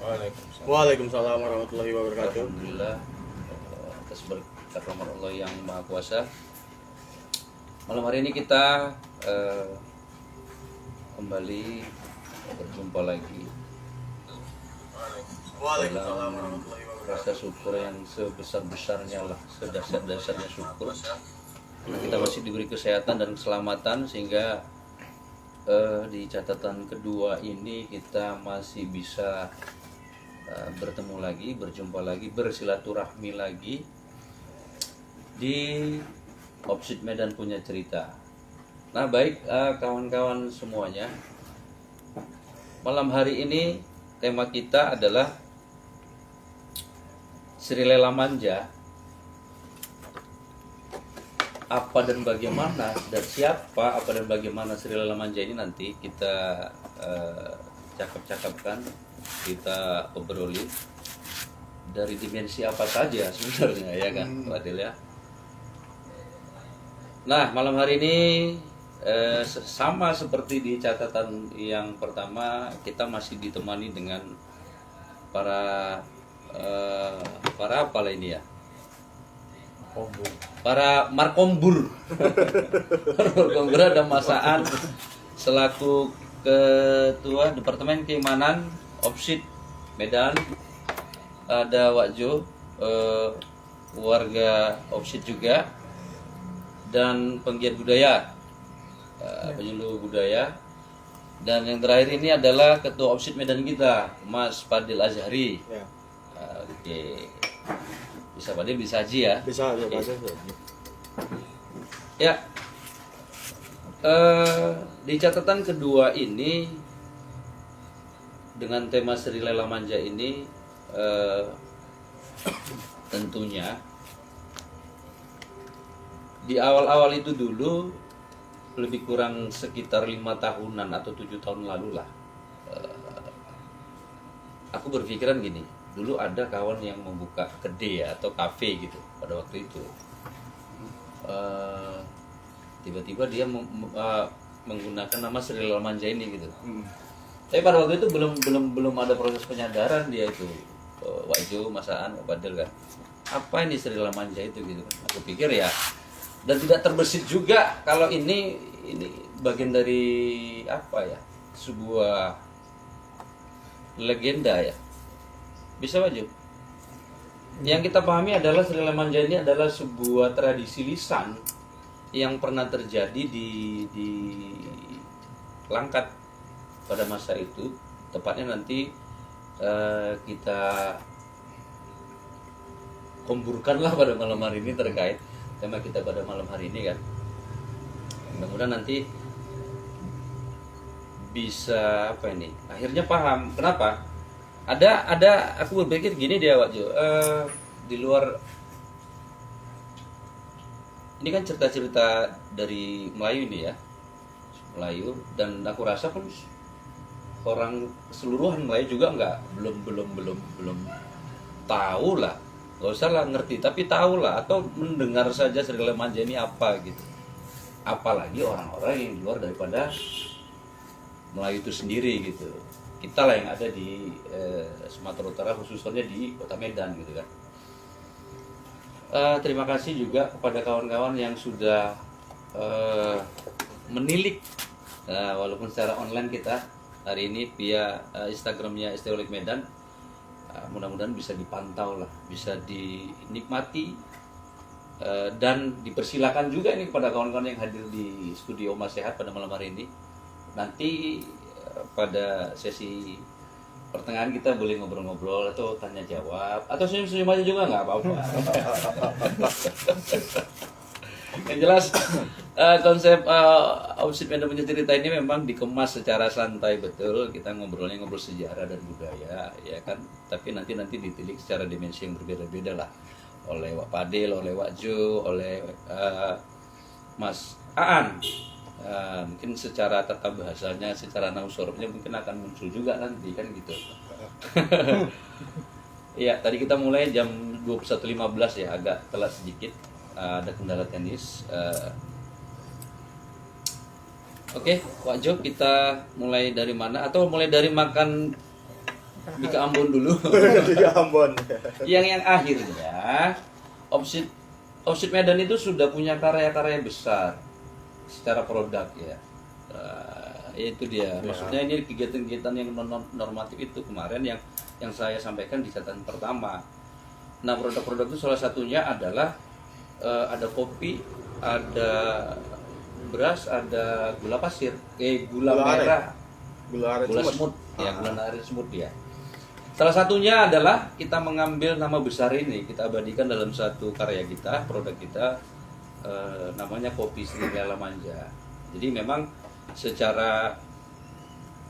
Waalaikumsalam. Waalaikumsalam warahmatullahi wabarakatuh. Alhamdulillah atas berkat rahmat Allah yang Maha Kuasa. Malam hari ini kita kembali berjumpa lagi dalam rasa syukur yang sebesar-besarnya lah, sedasar-dasarnya syukur. Kita masih diberi kesehatan dan keselamatan sehingga di catatan kedua ini kita masih bisa bertemu lagi, berjumpa lagi, bersilaturahmi lagi di Opsit Medan Punya Cerita. Nah baik kawan-kawan semuanya, malam hari ini tema kita adalah Sri Lela Manja. Apa dan bagaimana dan siapa, apa dan bagaimana Sri Lela Manja ini nanti kita cakap-cakapkan, kita obrolin dari dimensi apa saja sebenarnya, ya kan Pak Adil ya. Nah malam hari ini sama seperti di catatan yang pertama, kita masih ditemani dengan para apa lah ini ya, para markombur. Markombur ada Mas Aan selaku Ketua Departemen Keimanan Opsit Medan, ada Wak Jo, warga Opsit juga, dan penggiat budaya, penyuluh budaya, dan yang terakhir ini adalah Ketua Opsit Medan kita, Mas Fadil Azhari. Ya. Oke, bisa Fadil, bisa Haji ya? Bisa, ya, Oke. Pak. Ya, di catatan kedua ini dengan tema Sri Lela Manja ini tentunya di awal-awal itu dulu lebih kurang sekitar 5 tahunan atau 7 tahun lalu lah, aku berpikiran gini, dulu ada kawan yang membuka kedai atau kafe gitu pada waktu itu. Tiba-tiba dia menggunakan nama Sri Lela Manja ini gitu. Tapi pada waktu itu belum ada proses penyadaran dia itu, Wak Jo, Mas Aan, Pak Badel kan. Apa ini Sri Lela Manja itu gitu kan. Aku pikir ya, dan tidak terbesit juga kalau ini bagian dari apa ya, sebuah legenda ya. Bisa Wak Jo? Yang kita pahami adalah Sri Lela Manja ini adalah sebuah tradisi lisan yang pernah terjadi di Langkat pada masa itu. Tepatnya nanti kita komburkanlah pada malam hari ini terkait tema kita pada malam hari ini kan. Mudah-mudahan nanti bisa apa ini, akhirnya paham kenapa. Ada aku berpikir gini dia Wak Jo, di luar ini kan cerita-cerita dari Melayu ini ya, Melayu, dan aku rasa pun orang keseluruhan Melayu juga belum tahu lah, nggak usah lah ngerti, tapi tahu lah atau mendengar saja Sri Lela Manja ini apa gitu. Apalagi orang-orang yang di luar daripada Melayu itu sendiri gitu. Kita lah yang ada di Sumatera Utara, khususnya di Kota Medan gitu kan. Terima kasih juga kepada kawan-kawan yang sudah menilik, walaupun secara online kita hari ini via Instagramnya STOLIK Medan. Mudah-mudahan bisa dipantau lah, bisa dinikmati, dan dipersilakan juga ini kepada kawan-kawan yang hadir di studio Mas Sehat pada malam hari ini. Nanti pada sesi pertengahan kita boleh ngobrol-ngobrol atau tanya jawab atau senyum-senyum aja juga nggak apa-apa. Yang jelas konsep Opsit Medan Punya Cerita ini memang dikemas secara santai betul. Kita ngobrol sejarah dan budaya ya kan, tapi nanti ditilik secara dimensi yang berbeda-beda lah, oleh Wak Padil, oleh Wak Jo, oleh Mas Aan. Mungkin secara tata bahasanya, secara nausorofnya mungkin akan muncul juga nanti kan gitu. Iya, tadi kita mulai jam 21.15 ya, agak telat sedikit, ada kendala teknis. Oke, Wak Jo, kita mulai dari mana? Atau mulai dari makan Mika Ambon dulu. Di Ambon. yang akhirnya Opsit Medan itu sudah punya karya-karya besar secara produk ya. Itu dia. Maksudnya ini kegiatan-kegiatan yang normatif itu kemarin yang saya sampaikan di catatan pertama. Nah, produk-produk itu salah satunya adalah ada kopi, ada beras, ada gula pasir, gula merah, gula semut, ya gula aren semut ya. Salah satunya adalah kita mengambil nama besar ini, kita abadikan dalam satu karya kita, produk kita, namanya Kopi Sri Lela Manja. Jadi memang secara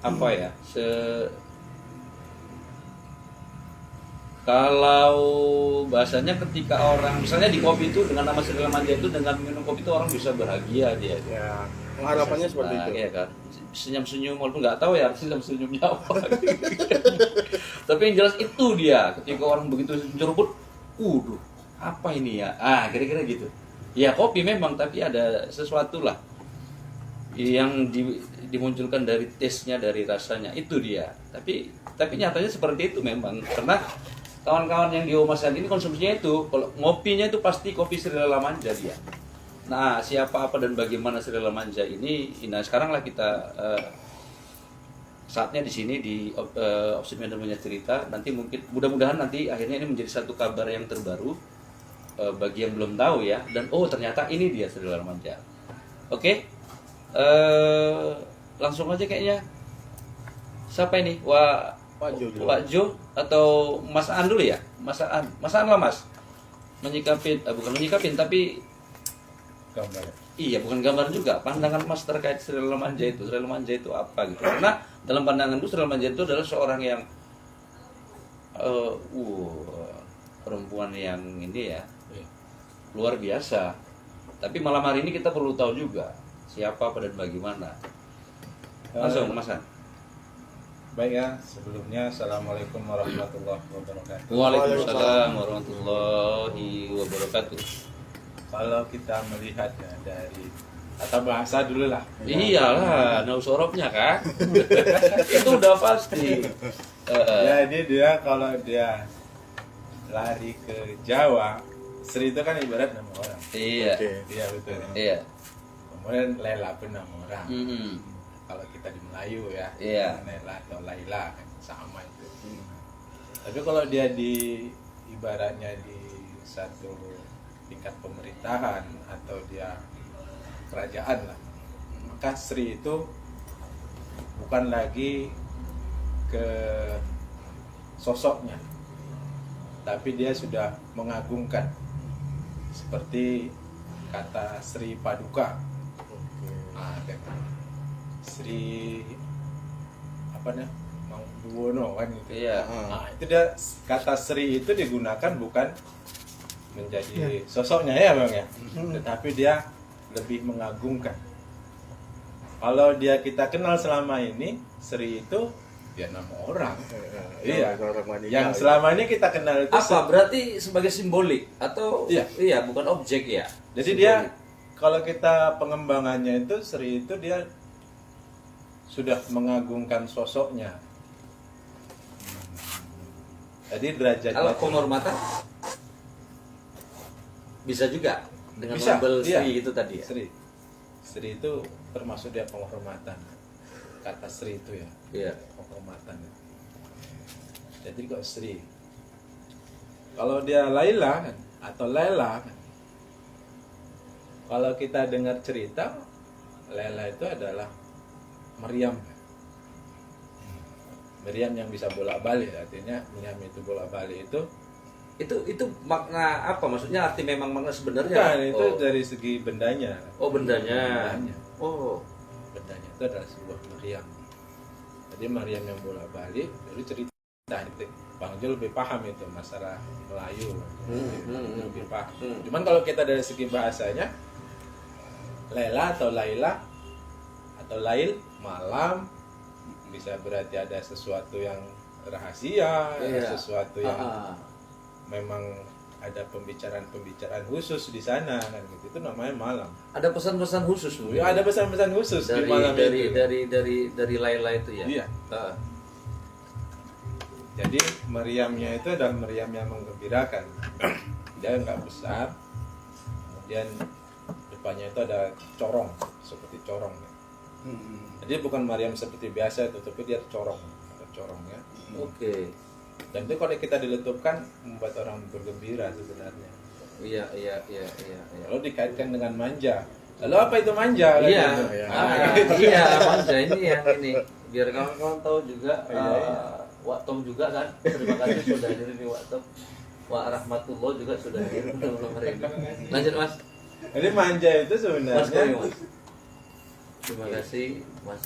apa ya, kalau bahasanya ketika orang misalnya di kopi itu dengan nama Sri Lela Manja itu dengan minum kopi itu orang bisa bahagia dia. Ya, pengharapannya seperti itu. Ya kan, senyum-senyum walaupun nggak tahu ya senyum-senyumnya apa. Tapi yang jelas itu dia ketika orang begitu menyeruput, apa ini ya? Kira-kira gitu. Ya kopi memang, tapi ada sesuatu lah yang dimunculkan dari taste-nya, dari rasanya, itu dia. Tapi nyatanya seperti itu memang, karena kawan-kawan yang di Omas ini konsumsinya itu, kalau ngopinya itu pasti kopi Sri Lela Manja dia. Nah, siapa, apa, dan bagaimana Sri Lela Manja ini, nah sekarang lah kita saatnya di sini di Opsit Medan punya cerita. Nanti mungkin mudah-mudahan nanti akhirnya ini menjadi satu kabar yang terbaru bagi yang belum tahu ya. Dan ternyata ini dia Sri Lela Manja. Oke, langsung aja kayaknya. Siapa ini? Pak Jo atau Mas An dulu ya? Mas An lah Mas. Bukan menyikapin tapi gambar. Iya, bukan gambar juga. Pandangan Mas terkait Sri Lela Manja itu. Sri Lela Manja itu apa gitu. Karena dalam pandanganku Sri Lela Manja itu adalah seorang yang perempuan yang ini ya, luar biasa. Tapi malam hari ini kita perlu tahu juga siapa, apa, dan bagaimana. Langsung Mas An. Baik ya, sebelumnya Assalamualaikum warahmatullahi wabarakatuh. Waalaikumsalam warahmatullahi wabarakatuh. Kalau kita melihat ya dari tata bahasa dulu lah. Iyalah, nausorobnya kan. Itu udah pasti. Jadi dia kalau dia lari ke Jawa, Sri itu kan ibarat nama orang. Iya. Iya betul. Iya. Kemudian Lela pun nama orang. Kalau kita di Melayu ya, Lela atau Laila kan sama itu. Tapi kalau dia di ibaratnya di satu tingkat pemerintahan atau dia kerajaan lah, maka Sri itu bukan lagi ke sosoknya, tapi dia sudah mengagungkan, seperti kata Sri Paduka, Sri apa nih, Mangkubuwono kan gitu. Iya. Nah, itu dia kata Sri itu digunakan bukan menjadi sosoknya ya Bang ya, tetapi dia lebih mengagungkan. Kalau kita kenal selama ini, Sri itu ya nama orang. Iya. Yang selama ini kita kenal itu apa? Berarti sebagai simbolik atau iya bukan objek ya. Jadi simbolik. Dia kalau kita pengembangannya itu Sri itu dia sudah mengagungkan sosoknya. Jadi derajatnya. Kalau penghormatan bisa juga dengan label Sri itu tadi ya. Sri itu termasuk dia penghormatan. Kata Sri itu ya. Iya. Penghormatan. Jadi kok Sri. Kalau dia Laila kan, atau Lela kan. Kalau kita dengar cerita, Lela itu adalah Maryam. Maryam yang bisa bolak-balik, artinya Maryam itu bolak-balik itu makna apa? Maksudnya arti memang makna sebenarnya? Bukan, itu dari segi bendanya. Oh, bendanya. Oh. Bendanya itu adalah sebuah Maryam. Jadi Maryam yang bolak-balik, jadi cerita Bang Jo lebih paham itu masalah Melayu. Lebih paham. Cuman kalau kita dari segi bahasanya, Lela atau Laila atau Lail, malam, bisa berarti ada sesuatu yang rahasia, sesuatu yang memang ada pembicaraan khusus di sana kan gitu. Itu namanya malam. Ada pesan-pesan khusus Bu? Ya, ada pesan-pesan khusus di malam dari, itu. Dari Laila itu ya. Iya. Jadi meriamnya itu adalah meriam yang menggembirakan. Dia nggak besar, kemudian depannya itu ada corong, seperti corong. Jadi bukan meriam seperti biasa itu, tapi dia corong, ada corongnya. Oke. Dan itu kalau kita diletupkan membuat orang bergembira sebenarnya. Iya. Lalu dikaitkan dengan manja. Lalu apa itu manja? Iya. Kan gitu, ya. Iya, manja ini yang ini. Biar kawan-kawan tahu juga. Wak Tom juga kan. Terima kasih sudah hadir di Wak Tom. Wak Rahmatullah juga sudah hadir malam hari ini. Lanjut Mas. Jadi manja itu Mas sebenarnya. Koyo, Mas. Terima kasih Mas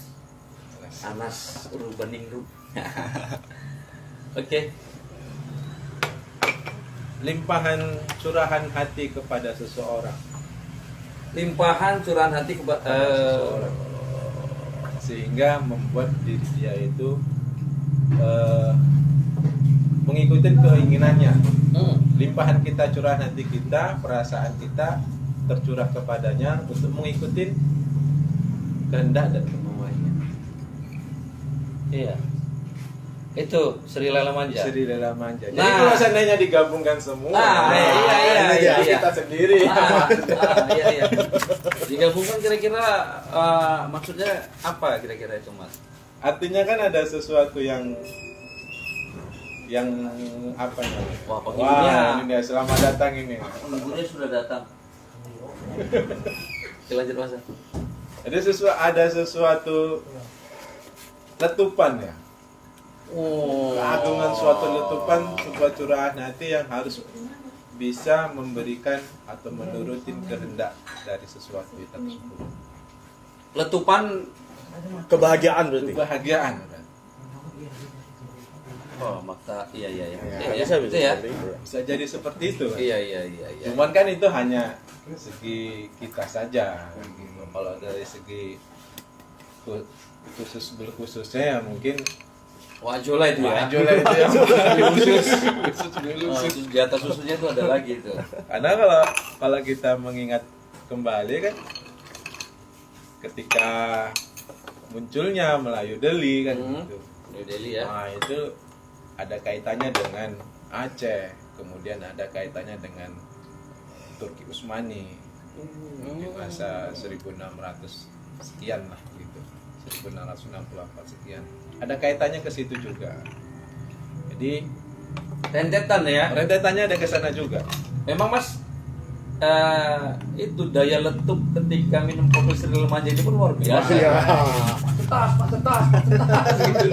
Anas Urbaningrum. Oke. Limpahan curahan hati kepada seseorang. Limpahan curahan hati kepada Seseorang. Sehingga membuat diri dia itu mengikuti keinginannya. Limpahan kita, curahan hati kita, perasaan kita tercurah kepadanya untuk mengikuti kehendak dan kemauannya. Iya. Itu Sri Lela Manja. Sri Lela Manja. Jadi Nah. kalau seandainya digabungkan semua, Iya, ini iya. kita sendiri. Iya. Digabungkan kira-kira maksudnya apa kira-kira itu Mas? Artinya kan ada sesuatu yang apa namanya? Wah, penghulunya. Wah, ini dia, selamat datang ini. Penghulunya sudah datang. Oke, lanjut Mas. Ada sesuatu letupan ya. Oh. Keagungan suatu letupan, sebuah curahan hati yang harus bisa memberikan atau menurutin kehendak dari sesuatu itu tersebut. Letupan. Kebahagiaan berarti. Kebahagiaan. Oh, maka iya. Bisa Itu ya. seperti itu. Bisa jadi seperti itu kan? Iya. Cuman kan itu hanya segi kita saja gitu. Kalau dari segi khususnya ya mungkin Wajola itu ya. Wajola itu yang khusus Oh, di atas susunya itu ada lagi itu. Karena kalau kita mengingat kembali kan ketika munculnya Melayu Deli kan gitu. New Delhi ya. Nah, itu ada kaitannya dengan Aceh, kemudian ada kaitannya dengan Turki Utsmani di masa 1600 sekian lah gitu. 1664 sekian. Ada kaitannya ke situ juga. Jadi Rentetan ya. rentetannya ada ke sana juga. Memang Mas itu daya letup ketika minum kopi Sri Lela Manja itu pun luar biasa. Iya. Tetas gitu.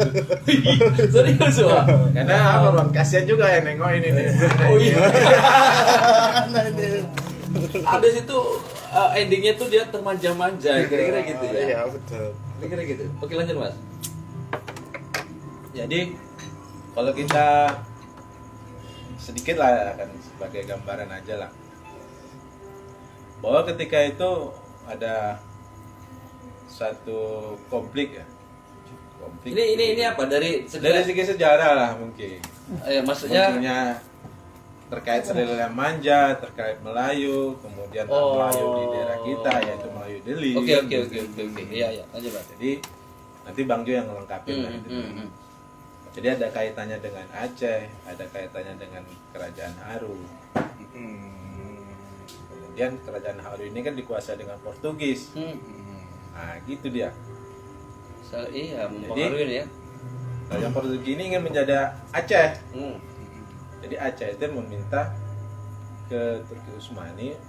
Serius Wak. Karena apa Bang? Kasihan juga yang nengok ini nih. Oh iya. Ada situ endingnya tuh dia termanja-manja kira-kira gitu ya. Iya, betul. Kira-kira gitu. Oke lanjut Mas. Jadi kalau kita sedikit lah akan sebagai gambaran aja lah, bahwa ketika itu ada satu konflik ya. Konflik. Ini apa dari Dari segi sejarah lah mungkin. maksudnya Munculnya terkait Sri Lela Manja, terkait Melayu, kemudian Melayu di daerah kita yaitu Melayu Deli. Oke. Iya, lanjut Mas. Jadi nanti Bang Jo yang ngelengkapin lah itu. Jadi ada kaitannya dengan Aceh, ada kaitannya dengan Kerajaan Haru. Kemudian Kerajaan Haru ini kan dikuasai dengan Portugis. Nah, gitu dia. Iya, mempengaruhi ya. Kerajaan Portugis ini ingin menjadi Aceh. Jadi Aceh itu meminta ke Turki Utsmani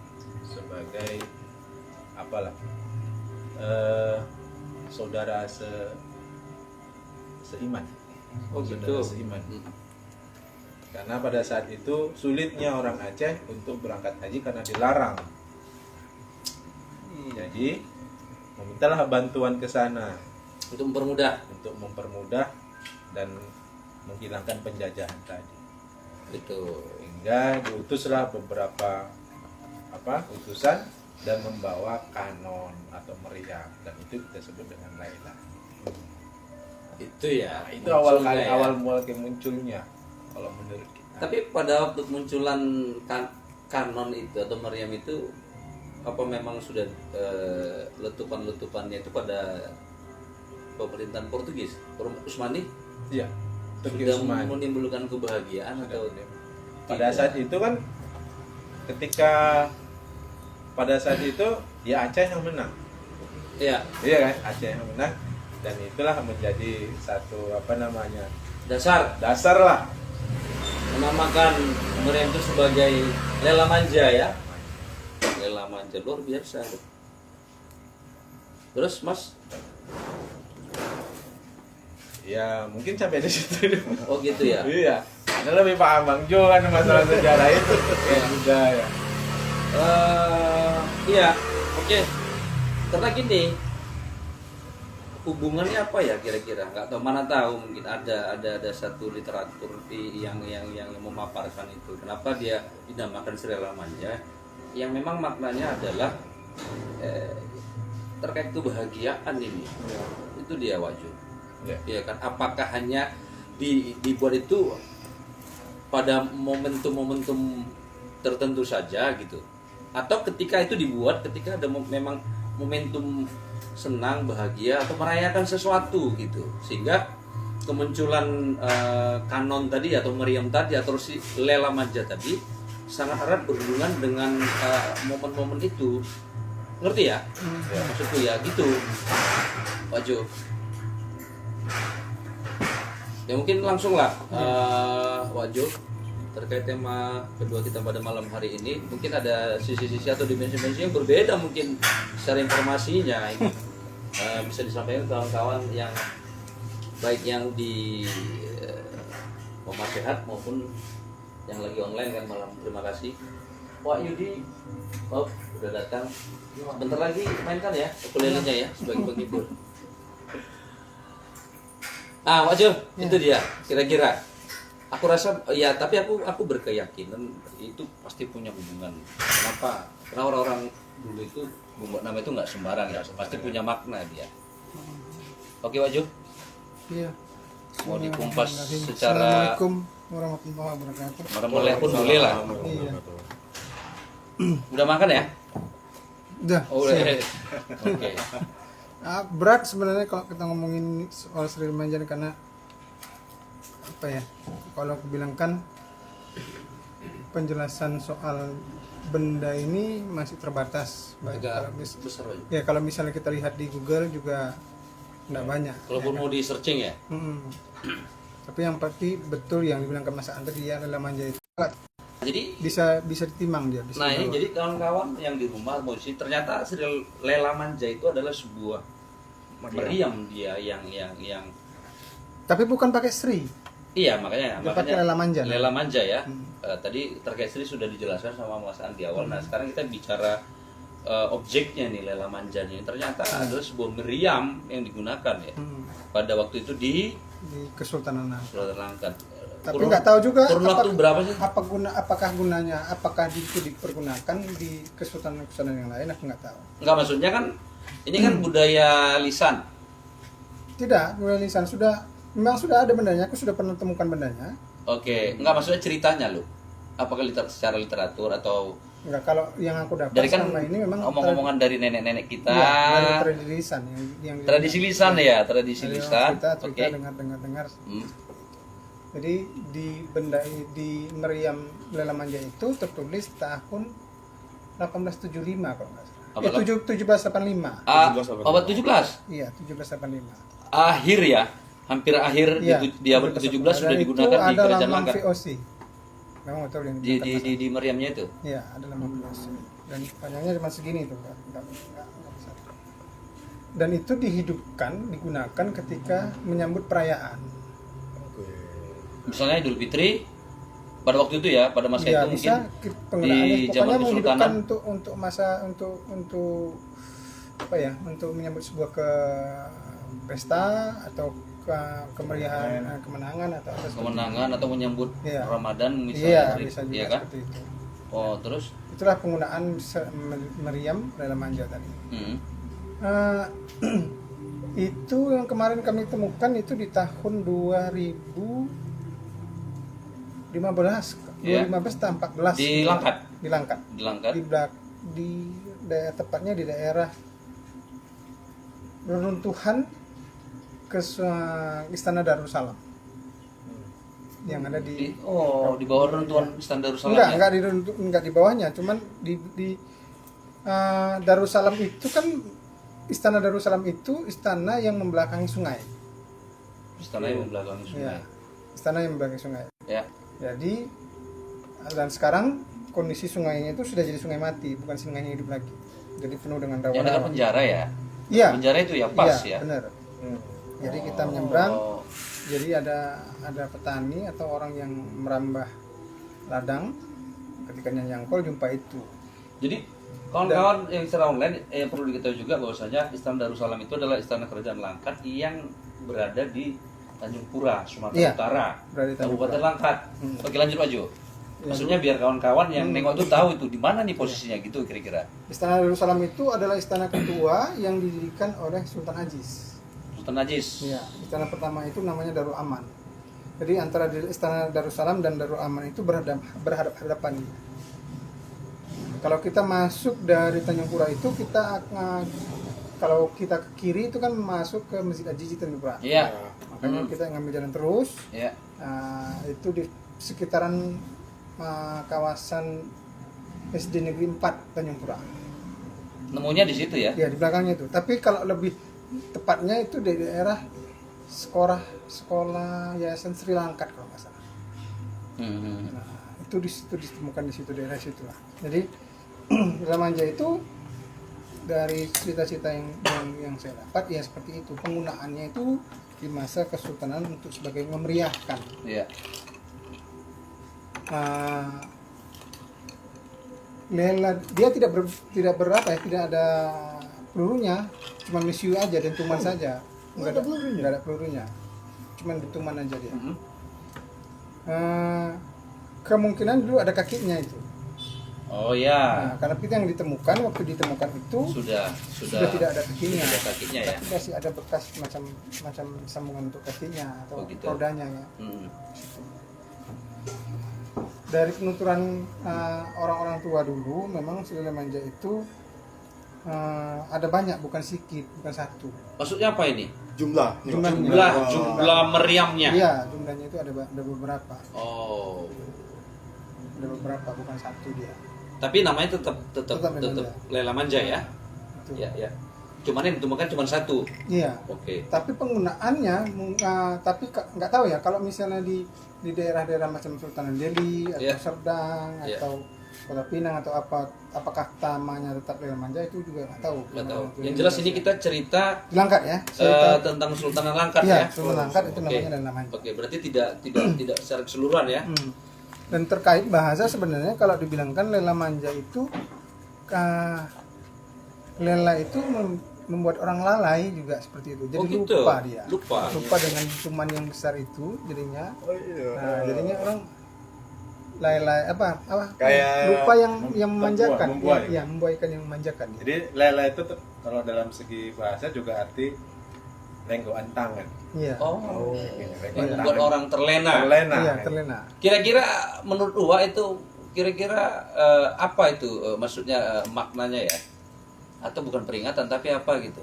sebagai apalah saudara seiman. Oh Saudara gitu. seiman. Karena pada saat itu sulitnya orang Aceh untuk berangkat haji karena dilarang. Jadi memintalah bantuan ke sana Untuk mempermudah. untuk mempermudah dan menghilangkan penjajahan tadi. Itu. Hingga diutuslah beberapa utusan dan membawa kanon atau meriam, dan itu kita sebut dengan Laila. Itu ya. Itu awal munculnya ya. awal mulai munculnya kalau menurut kita. Tapi pada waktu munculan kanon itu atau meriam itu apa memang sudah letupan-letupannya itu pada pemerintahan Portugis, Utsmani? Iya. sudah Semuanya. menimbulkan kebahagiaan atau Pada saat itu kan ketika pada saat itu ya Aceh yang menang. ya Iya kan, Aceh yang menang, dan itulah menjadi satu dasar dasar lah. menamakan Meriam itu sebagai Lela Manja ya. Lela Manja luar biasa. Terus Mas, Ya mungkin sampai di situ dulu. oh gitu ya. Iya, Anda lebih paham Bang Jo kan masalah sejarah itu kayak budaya. Iya, oke. Karena gini, hubungannya apa ya kira-kira? Nggak tahu, mana tahu mungkin ada satu literatur yang memaparkan itu. Kenapa dia dinamakan Sri Lela Manja? Yang memang maknanya adalah terkait kebahagiaan ini. Itu dia Waju. Ya. Ya kan? Apakah hanya dibuat itu pada momentum-momentum tertentu saja gitu? Atau ketika itu dibuat ketika ada memang momentum senang, bahagia atau merayakan sesuatu gitu, sehingga kemunculan kanon tadi atau meriam tadi atau si Lela Manja tadi sangat erat berhubungan dengan momen-momen itu, ngerti ya? Maksudku ya gitu, Pak Jo. Ya mungkin langsung lah, Pak Jo, terkait tema kedua kita pada malam hari ini, mungkin ada sisi-sisi atau dimensi-dimensi yang berbeda mungkin secara informasinya ini bisa disampaikan ke kawan-kawan yang baik yang di Rumah Sehat maupun yang lagi online kan malam. Terima kasih Pak Yudi, udah datang. Sebentar lagi mainkan ya ukulelenya ya sebagai penghibur. Pak Jo, itu dia kira-kira. Aku rasa ya, tapi aku berkeyakinan itu pasti punya hubungan. Kenapa? Karena orang-orang dulu itu membuat nama itu nggak sembarang ya, pasti punya makna dia. Oke, Waju. Iya. Mau dikumpas secara Assalamualaikum warahmatullahi wabarakatuh. marah pun boleh lah. Iya. Udah makan ya? Udah. Oh, udah. siap. Oke. Berat sebenarnya kalau kita ngomongin soal Sri Lela Manja karena apa ya? Kalau aku bilang kan penjelasan soal benda ini masih terbatas. Baik Agak kalau besar Waju. ya kalau misalnya kita lihat di Google juga nggak banyak. Kalaupun mau di searching ya. Tapi yang pasti betul yang dibilang ke Mas Andre dia Lela Manja itu Jadi bisa ditimang dia. Bisa nah ini dibawa. jadi kawan-kawan yang di rumah musik, ternyata Sri Lela Manja itu adalah sebuah meriam dia yang Tapi bukan pakai Sri. iya makanya Dia pakai Lela Manja. Lela Manja ya. Tadi terkait Sri sudah dijelaskan sama Mas Andi awal. Nah sekarang kita bicara objeknya nih Lela Manja nih. Ternyata adalah sebuah meriam yang digunakan ya pada waktu itu di Kesultanan Langkat. Sultan Langkat. Tapi nggak tahu juga kurun waktu berapa sih? apakah gunanya, apakah itu dipergunakan di kesultanan yang lain, aku nggak tahu. Enggak, maksudnya kan ini kan budaya lisan. Tidak, budaya lisan memang sudah ada bendanya, aku sudah pernah temukan bendanya. Oke, enggak maksudnya ceritanya lo. Apakah secara literatur atau Enggak, kalau yang aku dapat dari kan selama ini memang omong-omongan dari nenek-nenek kita. dari tradisi lisan yang Tradisi lisan ya, tradisi dari lisan. Kita Oke. dengar. Jadi di meriam Lela Manja itu tertulis tahun 1875 kalau nggak salah. 1785. Abad 17. Iya, 1785. Akhir ya, hampir akhir Iya, di abad ke-17 sudah Dan digunakan itu di ada Kerajaan lambang Langkat. VOC. Memang betul yang Di meriamnya itu. Iya, ada lambang VOC. Dan panjangnya cuma segini tuh, nggak besar. Dan itu digunakan ketika menyambut perayaan. Misalnya Idul Fitri pada waktu itu ya, pada masa Iya, itu bisa mungkin penggunaannya di zaman pokoknya menghidupkan Kesultanan. untuk masa untuk apa ya, untuk menyambut sebuah pesta atau kemeriahan, kemenangan atau apa seperti kemenangan atau menyambut Iya. Ramadan itu. misalnya, Iya, bisa juga iya kan? seperti itu. Oh terus, Itulah penggunaan meriam Lela Manja tadi. Itu yang kemarin kami temukan itu di tahun 2015, Iya. 2015 atau 14 Di Langkat? Di Langkat. di Langkat. Di daerah, tepatnya di daerah reruntuhan Istana Darussalam. yang ada di di bawah rentuan Istana Darussalam ya? enggak di bawahnya, cuman di Darussalam itu kan Istana Darussalam itu istana yang membelakangi sungai. Istana yang membelakangi sungai. Ya, istana yang membelakangi sungai. Ya. Jadi dan sekarang kondisi sungainya itu sudah jadi sungai mati, bukan sungai yang hidup lagi. Jadi penuh dengan Yang dekat rawa-rawa. penjara ya? Iya. Penjara itu ya pas ya? Benar. Jadi kita menyeberang. Oh. Jadi ada petani atau orang yang merambah ladang, ketika nyangkol jumpa itu. Jadi kawan-kawan yang secara online yang perlu diketahui juga bahwasanya Istana Darussalam itu adalah istana kerajaan Langkat yang berada di Tanjung Pura, Sumatera Iya, Utara, berada di Tanjung Kabupaten Pura. Langkat. Oke, lanjut Pak Jo. Maksudnya biar kawan-kawan yang nengok itu tahu itu di mana nih posisinya gitu kira-kira. Istana Darussalam itu adalah istana kedua yang didirikan oleh Sultan Aziz. Sultan Aziz. Iya, istana pertama itu namanya Darul Aman. Jadi antara Istana Darussalam dan Darul Aman itu berhadap-hadapan. Kalau kita masuk dari Tanjung Pura itu kalau kita ke kiri itu kan masuk ke Masjid Aziz Tanjung Pura. Iya. Makanya kita ngambil jalan terus. Iya. Itu di sekitaran kawasan SD Negeri 4 Tanjung Pura. Nemunya di situ ya? Ya di belakangnya itu. Tapi kalau lebih tepatnya itu di daerah sekolah Yayasan Sri Langkat kalau nggak salah. Nah, itu di situ ditemukan di situ daerah situ lah. Jadi Lemanja itu dari cerita-cerita yang saya dapat ya seperti itu, penggunaannya itu di masa kesultanan untuk sebagai memeriahkan. Iya. Lela dia tidak ada pelurunya, cuma misiu aja, dentuman saja. Enggak ada pelurunya. Cuma dentuman aja dia. Kemungkinan dulu ada kakinya itu. Oh ya. Nah, karena itu yang ditemukan waktu ditemukan itu Sudah tidak ada kakinya. Sudah ada kakinya ya. Tapi masih ada bekas macam sambungan untuk kakinya atau Oh, gitu. rodanya ya. Hmm. Dari penuturan orang-orang tua dulu, memang Sri Lemanja itu ada banyak, bukan sedikit, bukan satu. Maksudnya apa ini? Jumlah. Jumlah meriamnya. Iya, jumlahnya itu ada beberapa. Oh. Ada beberapa, bukan satu dia. Tapi namanya tetap Tetap Lela Manja ya. Itu. Ya. Cuman yang ditemukan cuma satu. Iya. Oke. Tapi penggunaannya, tapi nggak tahu ya. Kalau misalnya di daerah-daerah macam Sultan Delhi atau Iya. Serdang Iya. atau Kota Pinang atau apakah tamanya tetap Lela Manja itu juga nggak tahu. Nggak tahu. Yang jelas ini kita cerita Langkat ya. tentang Sultan Langkat Iya, ya. Sultan Langkat itu Oke. namanya Lela Manja. Oke, berarti tidak secara keseluruhan ya. Dan terkait bahasa sebenarnya kalau dibilangkan Lela Manja itu Lela itu membuat orang lalai juga seperti itu. Jadi Oh, gitu. lupa dia. Lupa. dengan cuman yang besar itu jadinya. Oh iya. Nah, jadinya orang lalai apa Kayak lupa yang memanjakan. membuai. Ya, membuaikan yang memanjakan. Jadi lela itu kalau dalam segi bahasa juga arti lenggoan tangan. Iya. Oh. Lenggoan Membuat tangan. orang terlena. Terlena. Iya, terlena. Kira-kira menurut Uwa itu apa itu maksudnya maknanya ya? Atau bukan peringatan tapi apa gitu?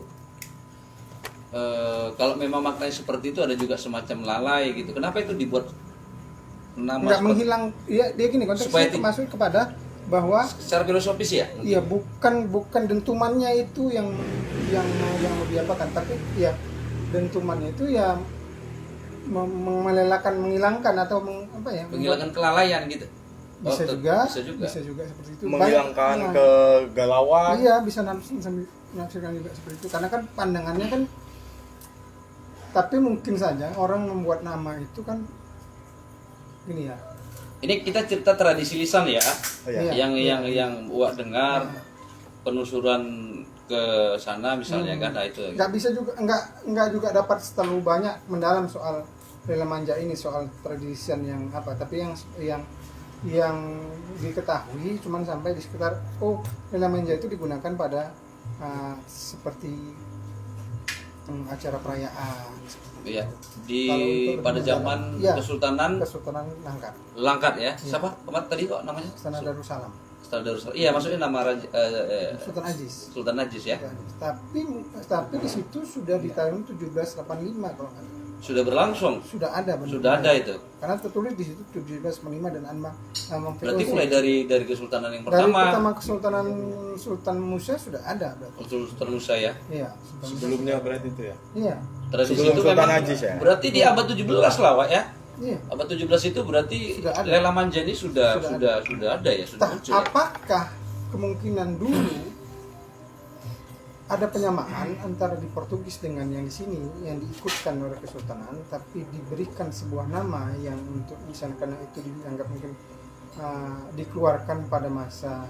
Kalau memang maknanya seperti itu ada juga semacam lalai gitu. Kenapa itu dibuat nama Enggak seperti- menghilang. Iya, dia gini Supaya konteksnya masuk kepada bahwa secara filosofis ya? iya bukan dentumannya itu yang mau diapakan, tapi ya dentumannya itu ya melelakan, menghilangkan atau Menghilangkan kelalaian gitu. bisa Oh, juga bisa juga. seperti itu. menghilangkan Banyak- kegalauan. iya, bisa menafsirkan juga seperti itu karena kan pandangannya kan, tapi mungkin saja orang membuat nama itu kan gini ya. Ini kita cerita tradisi lisan ya. Iya. Yang Uwa dengar penelusuran ke sana misalnya kan, nah itu. Nggak bisa juga, nggak juga dapat terlalu banyak mendalam soal Lela Manja ini, soal tradisian yang apa, tapi yang diketahui cuman sampai di sekitar Lela Manja itu digunakan pada seperti acara perayaan. Iya. Kalau Pada untuk zaman iya. Kesultanan Kesultanan Langkat, Langkat ya. Siapa? Kemarin tadi kok namanya? Istana Darussalam, Sultan Darussalam. Iya, maksudnya nama Sultan Aziz. Sultan Najis ya. Ya, tapi di situ sudah di tahun 1785 kalau nggak salah. sudah berlangsung, sudah ada benar. sudah ada itu. Karena tertulis di situ 1745 dan Amang Berarti mulai dari kesultanan yang dari pertama, pertama Kesultanan Sultan Musa sudah ada berarti. Sultan Musa ya. Iya, Sultan Musa. Sebelumnya berarti itu ya. Iya. Tradisi Sebelum itu Sultan memang Aziz ya? berarti di abad 17 lah, Wak ya. Iya. Abad 17 itu berarti Sudah ada. lela manja ini sudah Sudah ada ya, sudah Entah muncul. Ya? apakah kemungkinan dulu ada penyamaan antara di Portugis dengan yang di sini yang diikutkan oleh kesultanan, tapi diberikan sebuah nama yang untuk misalnya karena itu dianggap mungkin dikeluarkan pada masa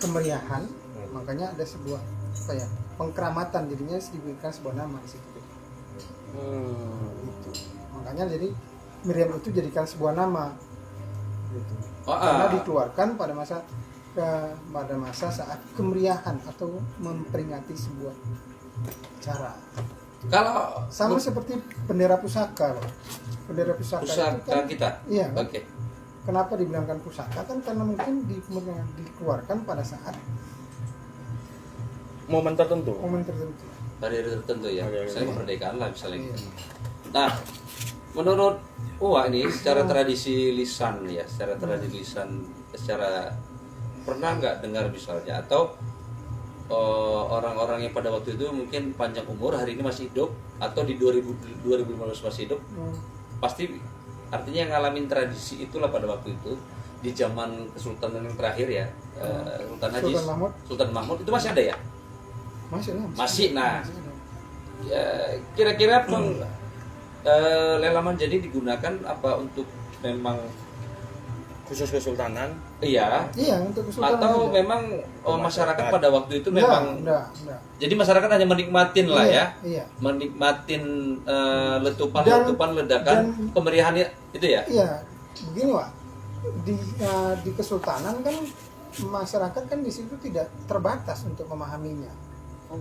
kemeriahan, makanya ada sebuah apa ya pengkeramatan, jadinya diberikan sebuah nama di situ. Gitu. Makanya jadi Miriam itu jadikan sebuah nama. Gitu. Karena dikeluarkan pada masa saat kemeriahan atau memperingati sebuah acara. Kalau Sama seperti bendera pusaka, loh. Bendera pusaka itu kan, kita. iya. Kan? Oke. Kenapa dibilangkan pusaka kan karena mungkin dikeluarkan pada saat Momen tertentu. momen tertentu. Hari tertentu ya. Hari-hari. Misalnya kemerdekaan lah misalnya. Iya. Gitu. Nah, menurut ini secara tradisi lisan ya, secara tradisi lisan, secara pernah nggak dengar misalnya atau orang-orang yang pada waktu itu mungkin panjang umur hari ini masih hidup atau di 2015 masih hidup, pasti artinya yang ngalamin tradisi itulah pada waktu itu di zaman kesultanan yang terakhir ya, Sultan Aziz, Sultan Mahmud itu masih ada ya? Masih. Nah, Masih ada. ya, kira-kira lela manja jadi digunakan apa untuk memang Khusus kesultanan. iya Untuk kesultanan atau ada. memang masyarakat pada waktu itu memang enggak. jadi masyarakat hanya menikmatin lah ya, Iya. menikmatin ledakan dan- kemeriahan itu ya. Iya, begini Wak, di kesultanan kan masyarakat kan di situ tidak terbatas untuk memahaminya.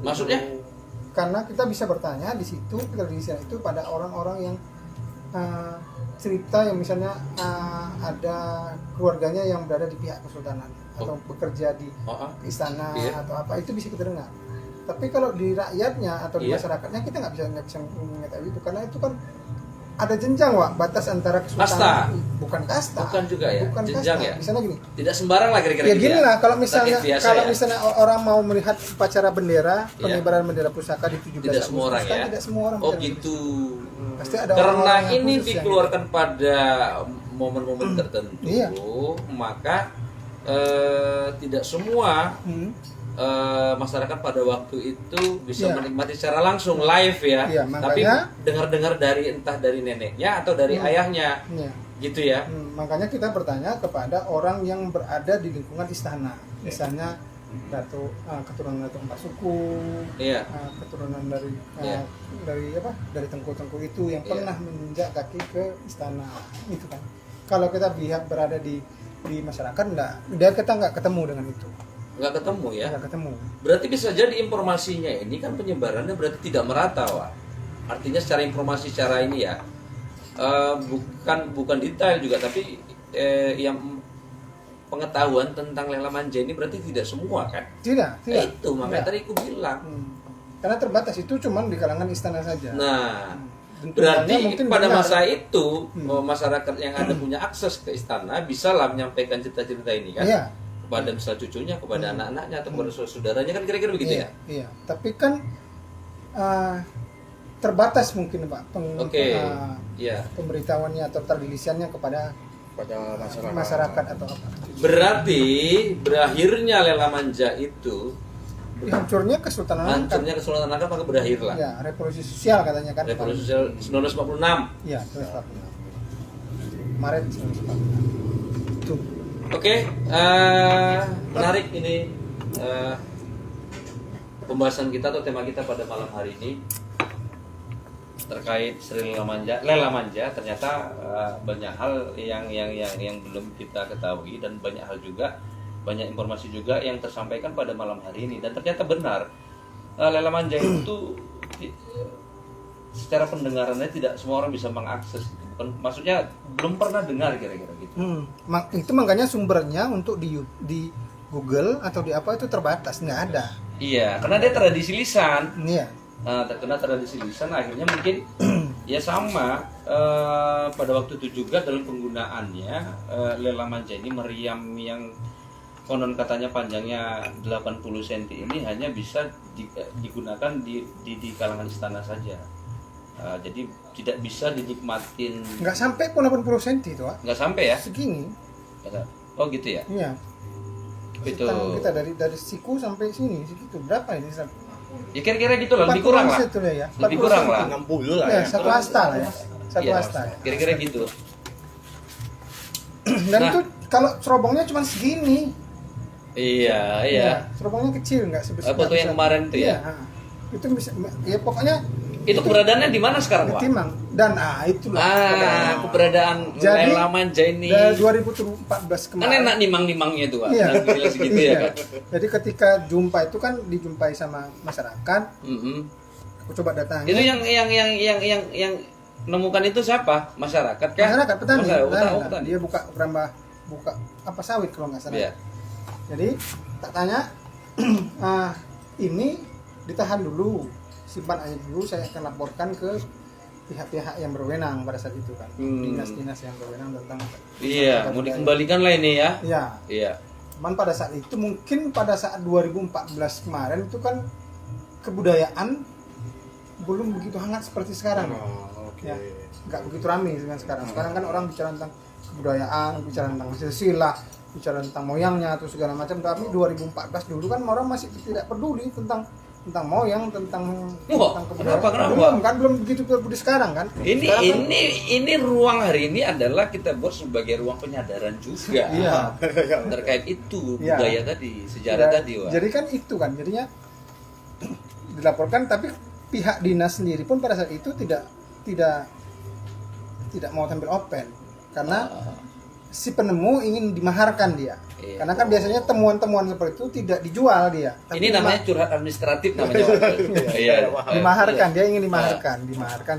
Maksudnya Karena kita bisa bertanya di situ tradisi itu pada orang-orang yang cerita yang misalnya ada keluarganya yang berada di pihak kesultanan atau bekerja di istana Iya. atau apa, itu bisa kita dengar. Tapi kalau di rakyatnya atau di Iya. masyarakatnya kita nggak bisa mengetahui itu karena itu kan ada jenjang Wak, batas antara kesultanan bukan kasta. Bukan juga ya, Bukan jenjang kasta. ya. Misalnya gini. tidak sembarang lah kira-kira Ya gitu gini lah, kalau misalnya Rakyat biasa ya. misalnya orang mau melihat upacara bendera, Iya. pengibaran bendera pusaka di 17 tidak semua orang Agustus, kan ya. tidak semua orang Oh bisa gitu. Pasti ada Karena orang-orang yang ini khusus yang- dikeluarkan pada momen-momen tertentu, Iya. maka tidak semua masyarakat pada waktu itu bisa Iya. menikmati secara langsung live ya. Iya, Tapi makanya- dengar-dengar dari entah dari neneknya atau dari ayahnya, Iya. gitu ya. Makanya kita bertanya kepada orang yang berada di lingkungan istana, misalnya keturunan Datuk Empat Suku, Iya. keturunan dari Iya. dari tengku-tengku itu yang Iya. pernah menginjak kaki ke istana, itu kan. Kalau kita lihat berada di masyarakat, kita nggak ketemu dengan itu, Nggak ketemu ya. nggak ketemu. Berarti bisa jadi informasinya ini kan penyebarannya berarti tidak merata, Wak. Artinya secara informasi secara ini ya, bukan detail juga, tapi yang pengetahuan tentang lela manja ini berarti tidak semua kan? Tidak. Itu makanya Tidak. tadi aku bilang. Karena terbatas itu cuma di kalangan istana saja. Nah, Dan berarti tujuannya mungkin pada benar. masa itu masyarakat yang ada punya akses ke istana bisa lah menyampaikan cerita-cerita ini kan Iya. kepada misal cucunya, kepada anak-anaknya atau kepada saudaranya kan kira-kira begitu ya. Iya. Tapi kan terbatas mungkin Pak Oke. Iya. pemberitahuannya atau tradisiannya kepada Pada masyarakat atau apa. Berarti berakhirnya lela manja itu Hancurnya Kesultanan Langkat. hancurnya Kesultanan Langkat maka berakhir lah. Ya, revolusi sosial katanya kan. Revolusi sosial 1946. Iya, 1946. Maret 1946. Itu. Oke, menarik ini pembahasan kita atau tema kita pada malam hari ini terkait Sri Lela Manja. Ternyata banyak hal yang belum kita ketahui dan banyak hal juga, banyak informasi juga yang tersampaikan pada malam hari ini dan ternyata benar Lela Manja itu secara pendengarannya tidak semua orang bisa mengakses. Bukan, maksudnya belum pernah dengar kira-kira gitu. Itu makanya sumbernya untuk di Google atau di apa itu terbatas, nggak ada. Iya, karena dia tradisi lisan. Iya. Nah, terkena tradisi lisan akhirnya mungkin Ya sama, pada waktu itu juga dalam penggunaannya Lela Manja ini meriam yang konon katanya panjangnya 80 cm ini hanya bisa digunakan di kalangan istana saja. Jadi tidak bisa dinikmatin. Nggak sampai pun 80 cm itu, Wak. Nggak sampai ya? Segini. Oh gitu ya? Iya. Itu. Tangan kita dari siku sampai sini segitu. Berapa ini? Ya kira-kira gitu lah, lebih kurang lah. Itu ya. Lebih kurang lah. 60 lah Ya, ya. satu asta lah ya. Satu Iya, asta. kira-kira gitu. Dan Nah. itu kalau cerobongnya cuma segini. Iya, iya. Cerobongnya kecil, nggak sebesar. Foto yang kemarin itu ya? Iya. Itu bisa, ya pokoknya Itu keberadaannya di mana sekarang, Pak? Timang. Dan itulah. Keberadaan Jadi, Lela Manja ini. Dari 2014 Kan kemarin. enak nimang-nimangnya tuh, Pak. Iya. Nah, gila segitu ya Iya. kan. Jadi ketika jumpa itu kan dijumpai sama masyarakat, Mm-mm. aku coba datangi. Itu yang menemukan itu siapa? Masyarakat kan? Masyarakat petani. Petani. Dia buka apa sawit kalau nggak salah. Iya. Jadi tak tanya, ini ditahan dulu, simpan aja dulu, saya akan laporkan ke pihak-pihak yang berwenang pada saat itu kan, dinas-dinas yang berwenang tentang. Iya, mau dikembalikan lah ini ya. Iya. Iya. Cuman pada saat itu mungkin pada saat 2014 kemarin itu kan kebudayaan belum begitu hangat seperti sekarang. Oke. Ya, nggak begitu ramai dengan sekarang. Sekarang kan orang bicara tentang kebudayaan, bicara tentang silsilah, bicara tentang moyangnya atau segala macam. Tapi 2014 dulu kan orang masih tidak peduli tentang moyang, tentang kebudayaan. Kenapa? Belum begitu peduli sekarang kan. Ini ruang hari ini adalah kita buat sebagai ruang penyadaran juga. Iya. Terkait itu Iya. budaya tadi, sejarah tadi, Wak. Jadi kan itu kan jadinya dilaporkan, tapi pihak dinas sendiri pun pada saat itu tidak mau tampil open karena si penemu ingin dimaharkan dia. Iya. Karena kan biasanya temuan-temuan seperti itu tidak dijual dia. Ini namanya curhat administratif namanya. Wak. Iya. dimaharkan, dia ingin dimaharkan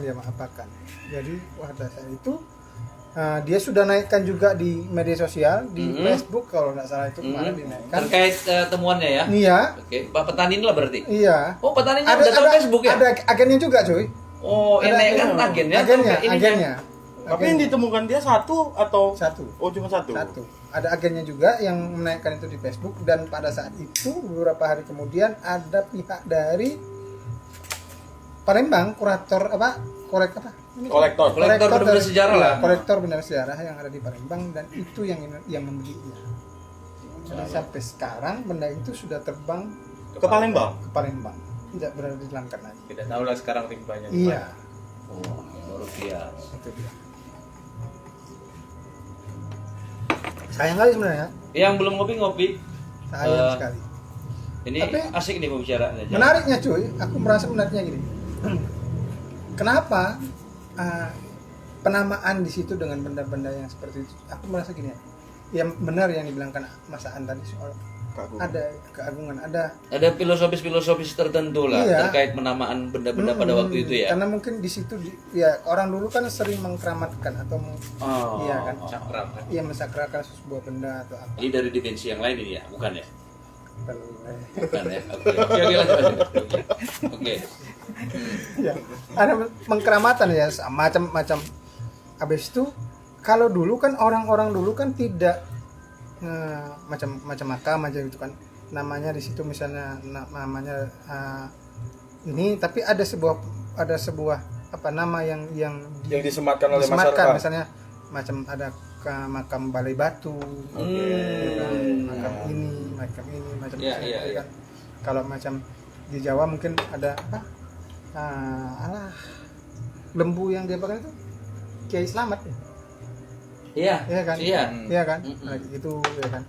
dia maafkan. Jadi pada saat itu dia sudah naikkan juga di media sosial, di Facebook kalau nggak salah itu kemarin dinaikkan. Terkait temuannya ya. Iya. Oke, Pak petani lah berarti. Iya. Oh, petaninya udah tahu Facebook ya? Ada agennya juga, cuy. Oh, ini kan agennya. Agennya. Tapi yang ditemukan dia satu atau Satu. Oh, cuma satu. Ada agennya juga yang menaikkan itu di Facebook, dan pada saat itu beberapa hari kemudian ada pihak dari Palembang, kolektor Kolektor benda sejarah lah. kolektor benda sejarah yang ada di Palembang, dan itu yang membelinya. Jadi sampai sekarang benda itu sudah terbang ke Palembang. tidak berada di Langkat lagi. Tidak tahu lah sekarang rimbanya. Iya. Oh, luar biasa. Itu dia. Sayang kali sebenarnya. Yang belum ngopi-ngopi. Sayang sekali. Ini Tapi asik nih pembicaraannya. Menariknya cuy, aku merasa menariknya gini. Kenapa penamaan di situ dengan benda-benda yang seperti itu? Aku merasa gini ya. Yang benar yang dibilangkan Mas Aan tadi soal ada keagungan, ada filosofis tertentu lah Iya. terkait penamaan benda-benda pada waktu itu ya. Karena mungkin di situ ya orang dulu kan sering mengkeramatkan atau iya kan, Sakral. iya mensakralkan sebuah benda atau apa. Ini dari dimensi yang lain ini ya, bukan ya? Bukan ya. Oke, lanjut. Oke. Ya, ada pengkeramatan ya macam-macam. Habis itu kalau dulu kan orang-orang dulu kan tidak macam makam aja gitu kan. Namanya di situ misalnya namanya ini, tapi ada sebuah apa nama yang disematkan oleh disematkan, masyarakat. misalnya macam ada makam Balai Batu, makam ini macam Iya, itu iya, iya. kan. Kalau macam di Jawa mungkin ada apa? Lembu yang dia pakai itu Kiai Slamet ya? Iya kan? Iya kan? Nah, itu ya kan.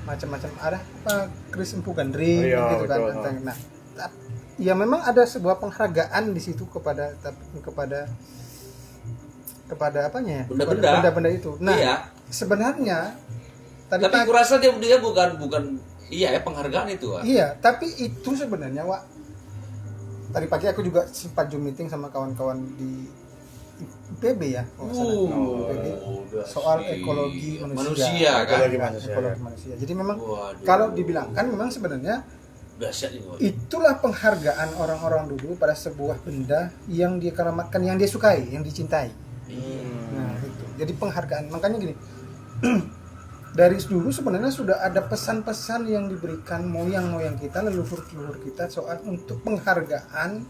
Macam-macam ada apa Kris Empu Gandring gitu kan. Nah, ya memang ada sebuah penghargaan di situ kepada apanya ya? Benda-benda itu. Nah, iya. sebenarnya Tapi kurasa dia bukan iya ya penghargaan itu, Wak. Iya, tapi itu sebenarnya, Wak. Tadi pagi aku juga sempat Zoom meeting sama kawan-kawan di IPB ya, soal ekologi manusia. Kan? Ekologi manusia. Jadi memang kalau dibilangkan memang sebenarnya Dahsyat ini. Wak. Itulah penghargaan orang-orang dulu pada sebuah benda yang dia keramatkan, yang dia sukai, yang dicintai. Nah, itu. Jadi penghargaan. Makanya gini, dari dulu sebenarnya sudah ada pesan-pesan yang diberikan moyang-moyang kita, leluhur-leluhur kita soal untuk penghargaan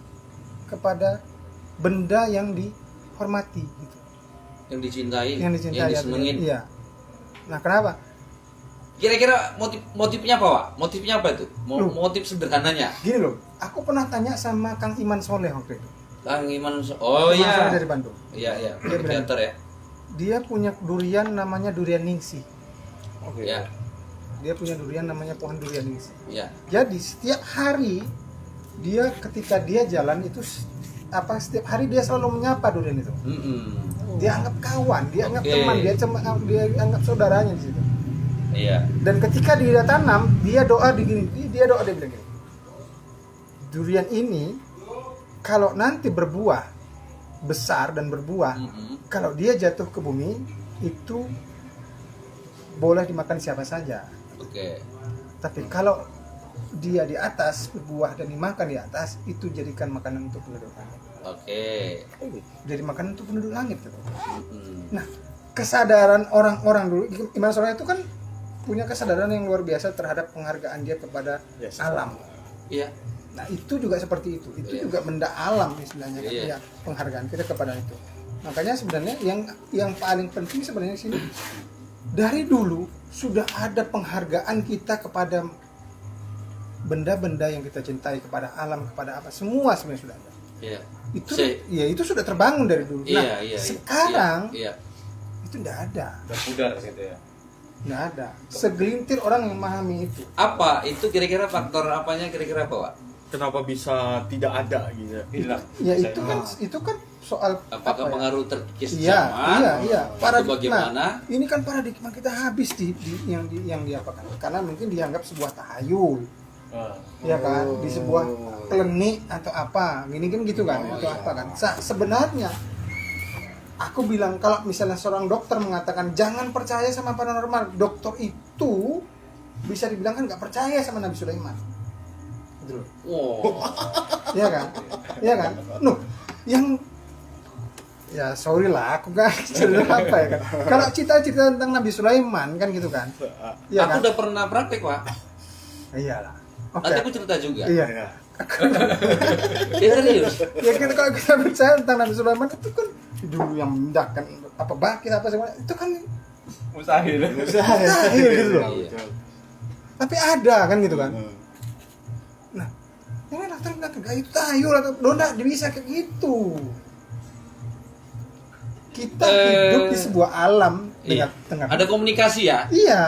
kepada benda yang dihormati gitu. Yang dicintai, Yang dicintai, disenengin. iya. Nah, kenapa? Kira-kira motifnya apa, Wak? Motifnya apa itu? Loh. Motif sederhananya. Gini loh, aku pernah tanya sama Kang Iman Soleh waktu itu. Kang Iman, oh Iman Soleh iya. dari Bandung. Iya, Dia bilang, teater ya. dia punya durian namanya durian ningsih. Oke. Iya, Dia punya durian namanya pohon durian ningsih. iya. Jadi setiap hari dia ketika dia jalan itu setiap hari dia selalu menyapa durian itu. Dia anggap kawan, dia anggap Oke. teman, dia anggap saudaranya di situ. Iya. Dan ketika dia tanam, dia doa dia bilang gini. Durian ini kalau nanti berbuah besar dan berbuah, kalau dia jatuh ke bumi itu boleh dimakan siapa saja. Oke. Tapi kalau dia di atas berbuah dan dimakan di atas, itu jadikan makanan untuk penduduk langit. Oke. Jadi makanan untuk penduduk langit gitu. Mm-mm. Nah, kesadaran orang-orang dulu, Iman Soleh itu kan punya kesadaran yang luar biasa terhadap penghargaan dia kepada Yes. alam. Iya. Nah, itu juga seperti itu. Itu Iya. juga benda alam istilahnya kan, Iya. ya, penghargaan kita kepada itu. Makanya sebenarnya yang paling penting sebenarnya di sini dari dulu sudah ada penghargaan kita kepada benda-benda yang kita cintai, kepada alam, kepada apa, semua sebenarnya sudah ada. Iya. Itu sudah terbangun dari dulu. Nah, Iya. sekarang Iya. itu tidak ada. udah pudar gitu ya. Nggak ada. Segelintir orang yang memahami itu. Apa itu kira-kira faktor apanya kira-kira apa, Wak? Kenapa bisa tidak ada gitu? Hilang. Ya itu kan soal Apakah apa ya? pengaruh terkikis Iya, zaman? iya. Itu bagaimana? Ini kan paradigma kita habis yang diapakan? Karena mungkin dianggap sebuah tahayul, ya kan? Di sebuah klinik atau apa? Gini kan gitu kan? Oh, atau iya. apa kan? Sebenarnya aku bilang kalau misalnya seorang dokter mengatakan jangan percaya sama paranormal, dokter itu bisa dibilang kan nggak percaya sama Nabi Sulaiman. Gitu loh. Wow. Iya kan? Iya kan? Nuh, yang ya sorry lah, aku gak cerita apa ya kan. Kalau cerita-cerita tentang Nabi Sulaiman kan gitu kan. Iya Aku kan? udah pernah praktek, Wak. Iyalah. Oke. Nanti aku cerita juga. Iya. Ya. Ya, serius. Ya kita kalau kita bicara tentang Nabi Sulaiman itu kan dulu yang mendakkan apa bakis apa semua itu kan Mustahil. mustahil gitu loh. Iya. Tapi ada kan gitu kan. Nah, ini dokter bilang kayak itu tahayul atau donda bisa kayak gitu. Kita hidup di sebuah alam Iya. tengah. Ada komunikasi ya? Iya.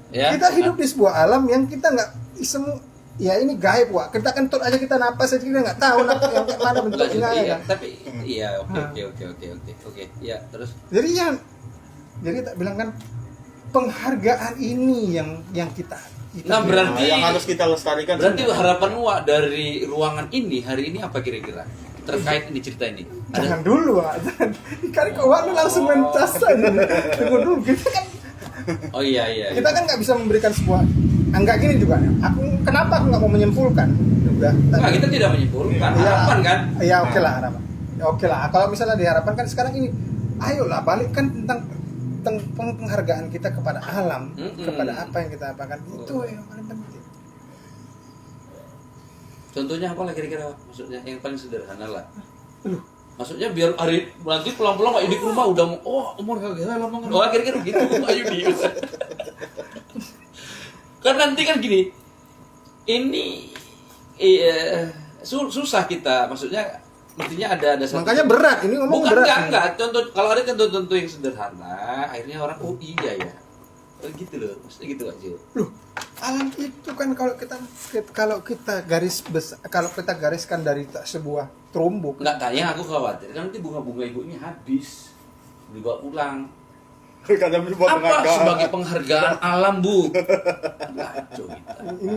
Ya. Kita hidup di sebuah alam yang kita nggak semu ya ini gaib, Wak. Kita kentut aja kita napas aja kita nggak tahu yang kayak mana bentuknya ya Iya, kan. tapi iya, oke. Ya, terus Jadi tak bilang kan penghargaan ini yang kita Nah, berarti yang harus kita lestarikan. berarti sebenarnya. harapan Wak dari ruangan ini hari ini apa kira-kira? Terkait ini cerita ini. jangan dulu, Wak. Kan kok Wak lu langsung mentas aja. Tunggu dulu kita kan Oh iya. kita kan nggak bisa memberikan sebuah enggak gini juga. Kenapa aku nggak mau menyimpulkan juga. Nah, kita tidak menyimpulkan harapan kan? Ya oke lah harapan. Ya oke lah. Kalau misalnya diharapkan kan sekarang ini, ayolah balikkan tentang penghargaan kita kepada alam, kepada apa yang kita apakan itu yang paling penting. Contohnya apa lah kira-kira? Maksudnya yang paling sederhana lah. Loh. Maksudnya biar hari nanti pulang-pulang Pak Yudi ke rumah udah umur kagak lama kan. Oh, kira-kira gitu Pak Yudi. Kan nanti kan gini. Ini susah kita, maksudnya mestinya ada satu. Makanya berat ini ngomong Bukan berat. enggak. Contoh kalau ada contoh-contoh yang sederhana, akhirnya orang oh iya ya. Gitu loh. Maksudnya gitu aja. Loh, alam itu kan kalau kita gariskan dari sebuah terumbuk. Enggak tanya, aku khawatir kan nanti bunga-bunga ibunya habis dibawa pulang. Karena berbuat Apa penghargaan. sebagai penghargaan alam, Bu? Ngaco kita. Ini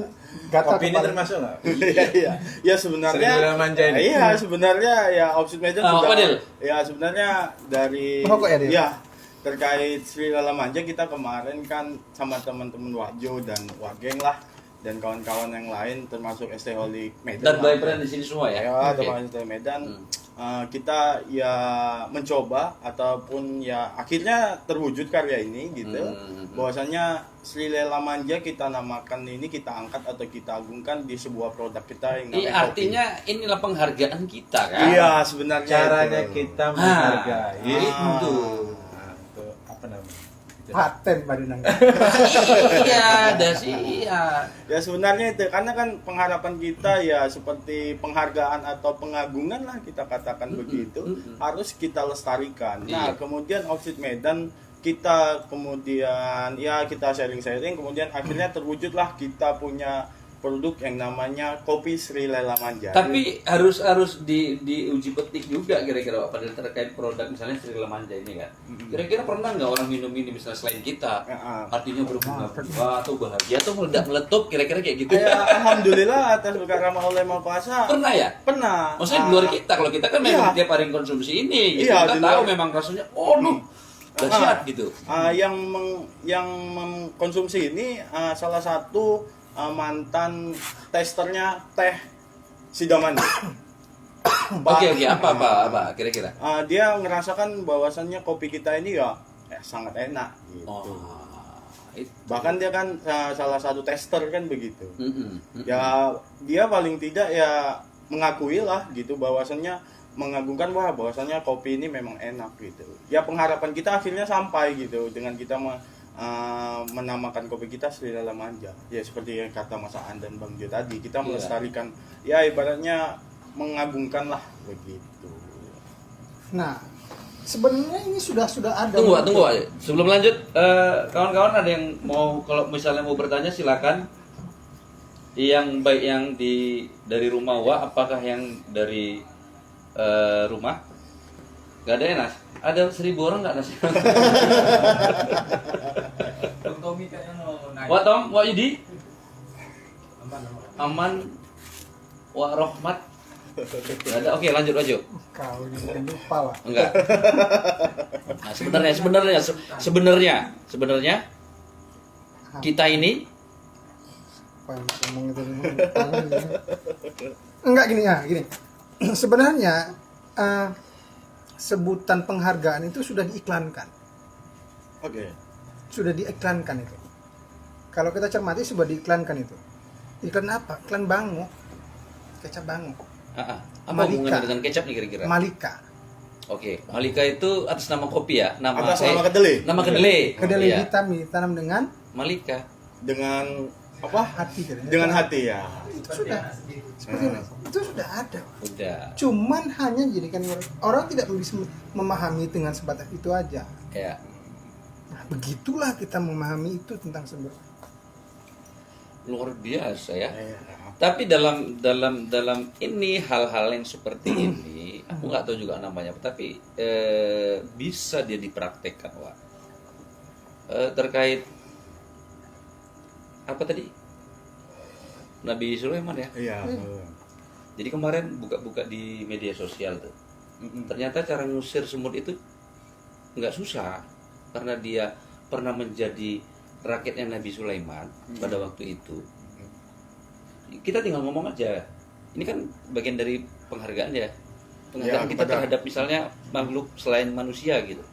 gata Kopi ini kepala. termasuk nggak? Iya. Ya sebenarnya. Sering bilang manja ini. Iya sebenarnya ya Opsit Medan Apa, Del? Ya sebenarnya dari. Merokok ya, Del? Ya terkait Sri Lala Manja kita kemarin kan sama teman-teman Wajo dan Wageng lah dan kawan-kawan yang lain termasuk ST-Holic Medan. Dan by brand di sini semua ya. Ya, Oke. termasuk ST Medan. Kita ya mencoba ataupun ya akhirnya terwujud karya ini gitu. Bahwasanya Sri Lela Manja kita namakan ini, kita angkat atau kita agungkan di sebuah produk kita yang Iya, namanya kopi. artinya inilah penghargaan kita kan. Iya, sebenarnya Caranya itu. kita menghargai. itu. Nah, itu apa namanya? Paten pada nang. Iya, ada sih. Iya. Ya sebenarnya itu karena kan pengharapan kita ya seperti penghargaan atau pengagungan lah kita katakan begitu, harus kita lestarikan. Nah, Iya. kemudian Outfit Medan kita kemudian ya kita sharing-sharing, kemudian akhirnya terwujudlah kita punya produk yang namanya kopi Sri Lela Manja. Tapi harus diuji petik juga kira-kira pada terkait produk misalnya Sri Lela Manja ini kan. Kira-kira pernah nggak orang minum ini misalnya selain kita? Artinya berbunga-bunga atau bahagia atau meledak-meletup kira-kira kayak gitu. Ya, alhamdulillah atas berkat rahmat Allah yang Maha Kuasa. Pernah ya? Pernah. Maksudnya di luar kita, kalau kita kan memang Iya. tiap hari konsumsi ini, gitu. Iya, Kita di tahu luar. memang rasanya, oh lu dahsyat gitu. Yang mengkonsumsi ini salah satu mantan testernya teh Sidamani. Oke, apa kira-kira? Dia ngerasakan bahwasannya kopi kita ini ya sangat enak gitu. Oh, itu. Bahkan dia kan salah satu tester kan begitu. Mm-mm. Ya dia paling tidak ya mengakui lah gitu bahwasannya mengagungkan bahwasannya kopi ini memang enak gitu. Ya pengharapan kita akhirnya sampai gitu dengan kita menamakan kopi kita Sri Lela Manja. Ya seperti yang kata Mas Aan dan Bang Jo tadi, kita melestarikan ya ibaratnya mengagungkan lah begitu. Nah, sebenarnya ini sudah ada. Tunggu aja. Sebelum lanjut, kawan-kawan ada yang mau kalau misalnya mau bertanya silakan. Yang baik yang dari rumah apakah yang dari rumah? Gak ada ya Nas? Ada 1.000 orang nggak Nas? Wah Tom, wah Yudi? Aman, wah Rohmat. Gak ada. Oke lanjut aja. Kau ini bikin lupa lah. Enggak. Nah, sebenarnya kita ini Apa yang ngomong itu? Enggak gini ya, gini. Sebenarnya sebutan penghargaan itu sudah diiklankan. Oke. Sudah diiklankan itu. Kalau kita cermati sudah diiklankan itu. Iklan apa? Iklan Bango. Kecap Bango. apa Malika. hubungannya dengan kecap nih kira-kira? Malika. Oke, Malika itu atas nama kopi ya? Atas nama kedelai. Nama kedelai. Kedelai Iya. hitam ditanam dengan Malika. Dengan apa? hati. Dengan hati ya. Itu sudah. Seperti itu. Itu sudah ada. Udah. Cuman hanya jadikan orang tidak bisa memahami dengan sebatas itu aja. Ya. Nah, begitulah kita memahami itu tentang sebuah. Luar biasa ya. Iya. Tapi dalam ini hal-hal yang seperti ini, aku nggak tahu juga namanya, tapi bisa dia dipraktekkan, Wak. Terkait apa tadi? Nabi Sulaiman ya. Iya. Jadi kemarin buka-buka di media sosial tuh. Ternyata cara ngusir semut itu nggak susah karena dia pernah menjadi rakyatnya Nabi Sulaiman pada waktu itu. Kita tinggal ngomong aja. Ini kan bagian dari penghargaan ya. Penghargaan Ya, kita kepada- terhadap misalnya makhluk selain manusia gitu.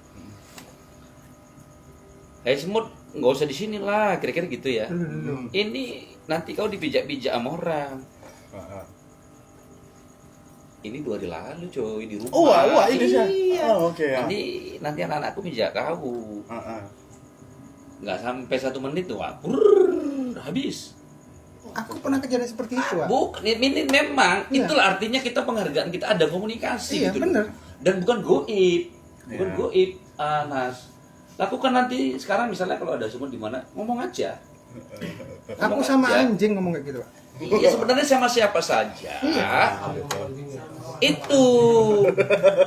Hai semut, nggak usah di sini lah, kira-kira gitu ya. Dulu. Ini nanti kau dipijak-pijak sama orang. Ini 2 hari lalu coy di rumah. Oh, wah ini sih. Iya. Oh, oke ya. Ini nanti anak-anakku pijak kau. Nggak sampai 1 menit tuh, Wak. Brrrr, habis. Aku pernah kejadian seperti itu, Wak. Ini memang Iya. itulah artinya kita penghargaan, kita ada komunikasi Iya, gitu loh. bener. Dan bukan goib. Bukan Iya. goib, Nas. Lakukan nanti sekarang misalnya kalau ada semut di mana, ngomong aja. Aku Ngomong sama aja. anjing ngomong kayak gitu, Pak. Iya sebenarnya sama siapa saja. Iya. Itu.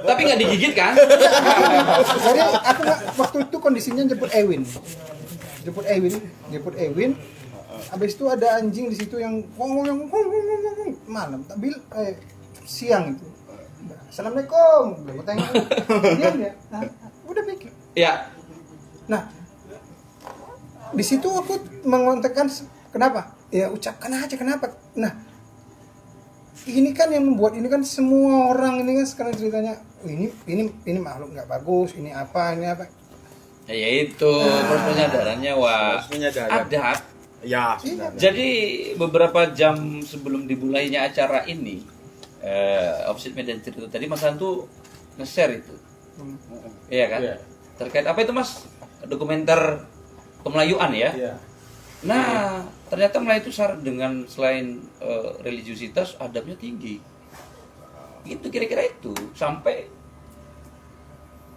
Tapi nggak digigit kan? Jadi aku waktu itu kondisinya jemput Ewin. Jemput Ewin. Habis itu ada anjing di situ yang ngomong malam, tapi siang itu. Assalamualaikum. Belum tanya. Diam ya. Nah, udah pikir. Ya. Nah, di situ aku mengontekkan kenapa? ya ucapkan aja, kenapa? Nah, ini kan yang membuat ini kan semua orang ini kan sekarang ceritanya, oh, ini makhluk nggak bagus, ini apa. Ya itu proses penyadarannya wah. Proses penyadaran. Adat. Ya, sebenarnya. Jadi beberapa jam sebelum dimulainya acara ini, Opsit Medan cerita tadi Mas Hantu nge-share itu. Iya kan? Iya. Terkait apa itu Mas? Dokumenter kemelayuan ya? Iya. Nah, ternyata Melayu itu syarat dengan selain religiusitas, adabnya tinggi. Itu kira-kira itu. Sampai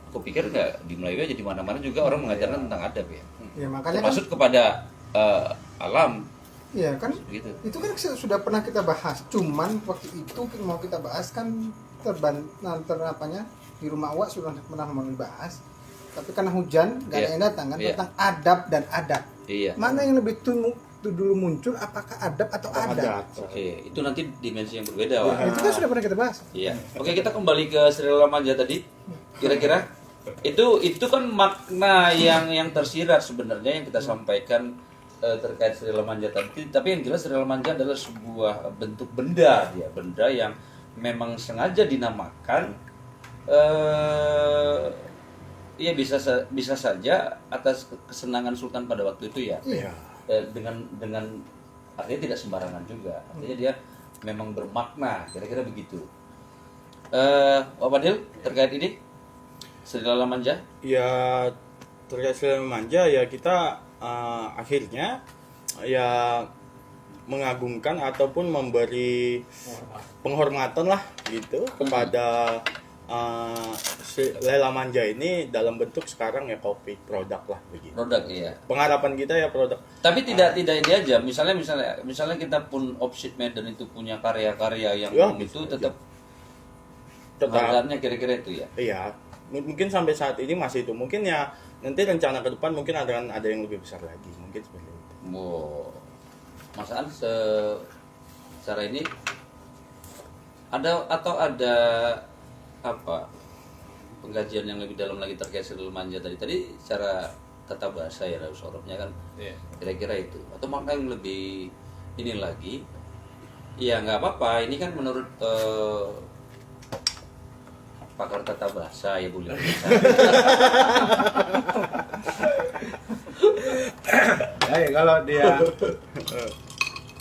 aku pikir nggak di Melayu aja, di mana-mana juga orang mengajarkan tentang adab ya. Ya makanya kan, Termasuk kepada alam ya kan gitu. itu kan sudah pernah kita bahas. Cuman waktu itu mau kita bahas kan terapanya di rumah awak sudah pernah mau dibahas. Tapi karena hujan nggak ada Iya. yang datang kan, Iya. tentang adab dan adat. Iya. Mana yang lebih dulu muncul, apakah adab atau adat? Oke, itu nanti dimensi yang berbeda, Wak. Itu kan sudah pernah kita bahas. Iya. Oke, kita kembali ke Sri Lamanja tadi. Kira-kira itu kan makna yang tersirat sebenarnya yang kita sampaikan terkait Sri Lamanja tadi. Tapi yang jelas Sri Lamanja adalah sebuah bentuk benda, ya, benda yang memang sengaja dinamakan ya bisa saja atas kesenangan Sultan pada waktu itu ya. Iya. Dengan artinya tidak sembarangan juga. Artinya dia memang bermakna, kira-kira begitu. Pak Fadil terkait ini Sri Lamanja? Ya terkait Sri Manja ya kita akhirnya ya mengagungkan ataupun memberi penghormatan lah gitu kepada Lela Manja ini dalam bentuk sekarang ya kopi produk lah begitu. Produk iya. Pengharapan kita ya produk. Tapi tidak ini aja. Misalnya kita pun Opsit Medan itu punya karya-karya yang Ya, itu bisa tetap Tetap penghargaannya kira-kira itu ya. iya. Mungkin sampai saat ini masih itu. Mungkin ya nanti rencana ke depan mungkin ada yang lebih besar lagi. Mungkin seperti itu. Wow. Mas An secara ini ada apa pengkajian yang lebih dalam lagi terkait Sri Lamanja tadi secara tata bahasa ya sorobnya kan Iya. kira-kira itu atau makna yang lebih ini lagi ya nggak apa-apa ini kan menurut pakar tata bahasa ya boleh Ya,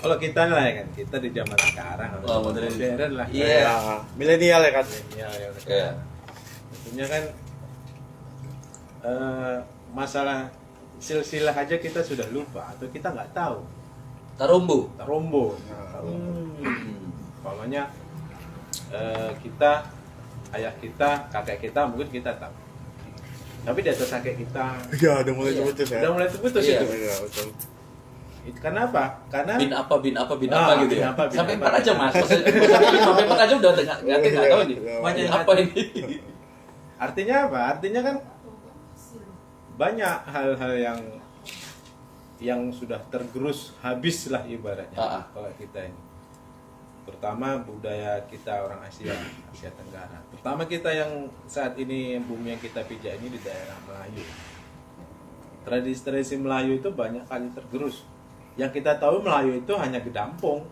kalau kita lah ya kan, kita di zaman sekarang Oh, modern lah. Iya. Ya, milenial ya kan. Milenial ya udah. Iya. Tentunya kan masalah silsilah aja kita sudah lupa atau kita nggak tahu. Tarumbu. Tarombo. Umpamanya kita, ayah kita, kakek kita mungkin kita tahu. Tapi di atas kakek kita Ya, udah mulai Iya. terputus ya. udah mulai terputus Iya. itu. Iya, betul. Itu karena bin apa Ah, gitu bin ya. apa, bin Sampai apa. 4 aja Mas. Maksudnya sampai 4 aja udah nggak tahu nih. Banyak yang Apa ini? Artinya apa? Artinya kan banyak hal-hal yang sudah tergerus habis lah ibaratnya Ah, ah. kalau kita ini. Terutama budaya kita orang Asia Tenggara. Terutama kita yang saat ini bumi yang kita pijak ini di daerah Melayu. Tradisi-tradisi Melayu itu banyak kali tergerus. Yang kita tahu Melayu itu hanya gedampung.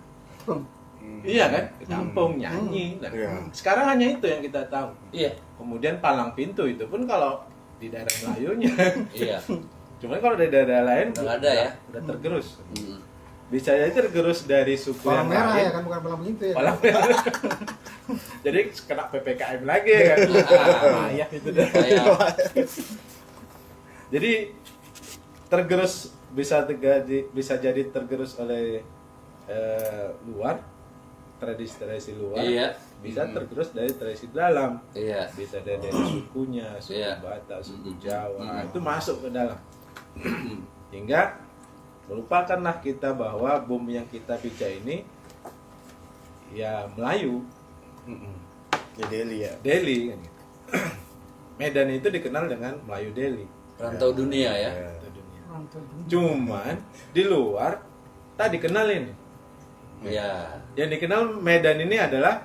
Iya kan? Gedampung, nyanyi. Dan Iya. sekarang hanya itu yang kita tahu. Iya. Kemudian palang pintu itu pun kalau di daerah Melayunya. Iya. Cuman kalau di daerah lain Nggak ada ya? Udah tergerus. Hmm. Bisa jadi tergerus dari suku Palang yang merah lain. ya kan, bukan palang pintu ya. Palang merah. Jadi kena PPKM lagi ya kan. Ayah itu dah. Kayak Jadi tergerus bisa jadi tergerus oleh luar, tradisi luar. Iya. Bisa tergerus dari tradisi dalam. iya. Bisa dari sukunya, suku Iya. Batak, suku Mm-mm. Jawa, Mm-mm. itu masuk ke dalam. Hingga melupakanlah kita bahwa bumi yang kita pijak ini ya Melayu, Ya Delhi ya. Delhi kan gitu. Medan itu dikenal dengan Melayu Delhi. Rantau dunia ya. Itu dunia. Mantap. Cuman di luar tadi kenalin Iya. yang dikenal Medan ini adalah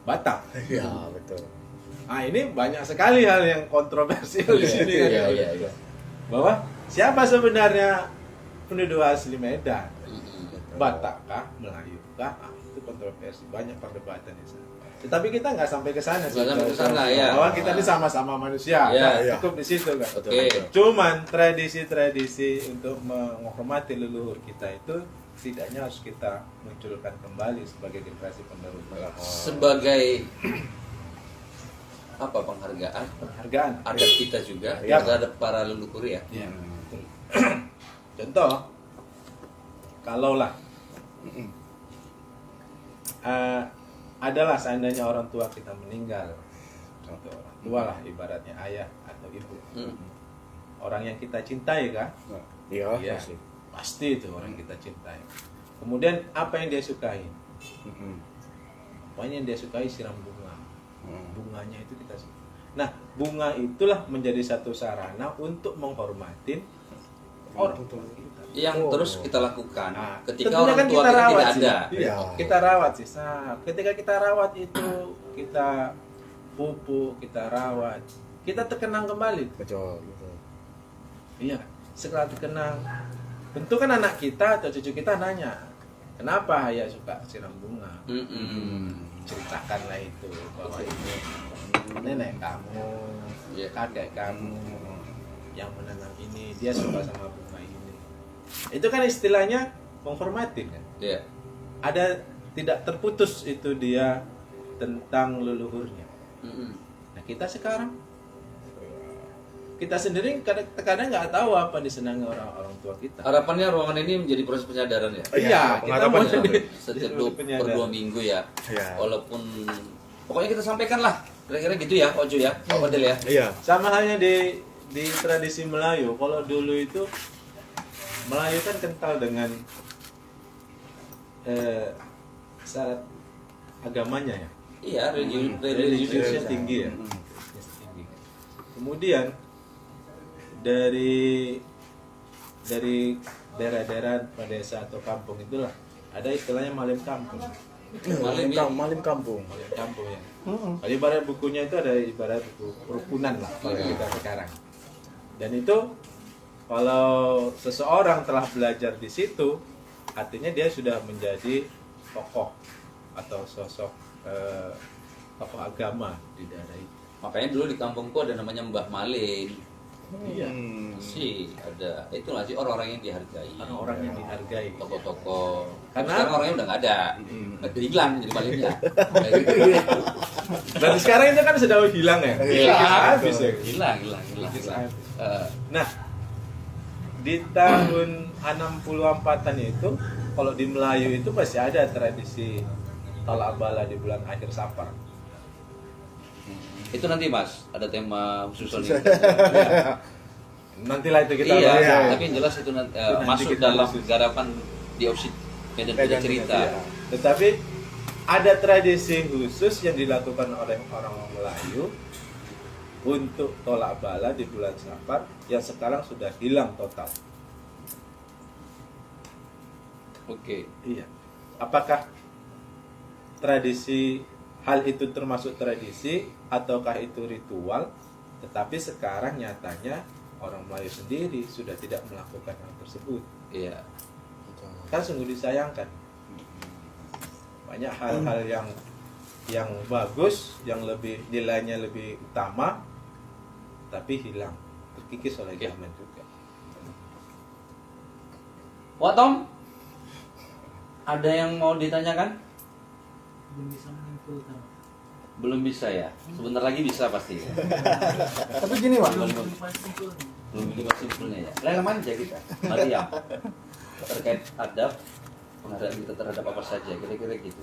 Batak. Ya, betul. Nah ini banyak sekali hal yang kontroversial di sini kan. Iya, iya, iya. Bahwa siapa sebenarnya penduduk asli Medan? Batak kah, Melayu kah? Itu kontroversi, banyak perdebatan di sana. Tetapi kita nggak sampai ke sana sih. Nggak sampai ke sana, ya. Bahwa kita ini sama-sama manusia. Ya, Nah, ya. cukup di situ kan. Oke. Cuman tradisi-tradisi untuk menghormati leluhur kita itu setidaknya harus kita munculkan kembali sebagai generasi penerus. Sebagai apa penghargaan Penghargaan. adat kita juga Ya. terhadap para leluhur ya. Iya. Contoh, kalaulah adalah seandainya orang tua kita meninggal, contoh orang tua lah ibaratnya ayah atau ibu, orang yang kita cintai kan, Iya, Iya. pasti. pasti itu orang yang kita cintai. Kemudian apa yang dia sukai? Pokoknya yang dia sukai siram bunga. Bunganya itu kita suka. Nah, bunga itulah menjadi satu sarana untuk menghormatin orang tua kita. Yang terus kita lakukan Nah, ketika tentunya orang kan tua kita rawat tidak sih. ada. Iya, Iya. kita rawat sih. Nah, ketika kita rawat itu, kita pupuk, kita rawat, kita terkenang kembali. Betul. Iya, setelah terkenang, tentu kan anak kita atau cucu kita nanya, kenapa ya suka siram bunga? Ceritakanlah itu bahwa ini nenek kamu, Iya. kakek kamu yang menanam ini, dia suka sama bunga ini. Itu kan istilahnya menghormati kan. Iya. Ada tidak terputus itu dia tentang leluhurnya. Nah, kita sekarang kita sendiri kadang nggak tahu apa disenangi orang tua kita. Harapannya ruangan ini menjadi proses penyadaran ya. Iya, kita pengharapan mau ya. jadi Setiap penyadaran. per 2 minggu ya. Iya. Walaupun pokoknya kita sampaikan lah. Kira-kira gitu ya, Ojo ya, Pak Fadil ya. Iya. Sama halnya di tradisi Melayu. Kalau dulu itu Melayu kan kental dengan syarat agamanya ya. Iya, Religiusnya tinggi ya. Tinggi. Kemudian dari daerah-daerah pedesa atau kampung itulah ada istilahnya malim kampung. Malim kampung. Malim kampung ya. Kalau ibarat bukunya itu ada ibarat buku kerukunan lah kalau kita sekarang. Dan itu kalau seseorang telah belajar di situ, artinya dia sudah menjadi tokoh atau sosok tokoh agama di daerah itu. Makanya dulu di kampungku ada namanya Mbah Malim. Iya. Sih ada. Itulah sih orang-orang yang dihargai. Orang-orang yang dihargai. Tokoh-tokoh. Karena- Sekarang orangnya udah nggak ada. Udah hilang jadi malimnya. Berarti sekarang itu kan sudah hilang ya? Habis ya. Hilang. Nah, di tahun 64-an itu kalau di Melayu itu masih ada tradisi tolak bala di bulan akhir Safar. Itu nanti Mas, ada tema khusus nih. Nantilah itu kita Iya, bahas ya. tapi yang jelas itu nanti, nanti masuk kita dalam khusus. garapan di opsi Medan Beda Cerita. Ya. Tetapi ada tradisi khusus yang dilakukan oleh orang Melayu untuk tolak bala di bulan Safar yang sekarang sudah hilang total. Oke. Iya. Apakah tradisi hal itu termasuk tradisi ataukah itu ritual? Tetapi sekarang nyatanya orang Melayu sendiri sudah tidak melakukan hal tersebut. Iya. Kan sungguh disayangkan. Banyak hal-hal yang bagus, yang lebih nilainya lebih utama, tapi hilang, terkikis oleh Oke. zaman juga. Wah Tom, ada yang mau ditanyakan? belum bisa menyimpulkan. Belum bisa ya. Sebentar lagi bisa pasti. Tapi gini Wak, Belum Simpulnya. belum ini simpulnya ya. Lain manja kita. Mariam terkait adab penghargaan kita terhadap apa saja kira-kira gitu.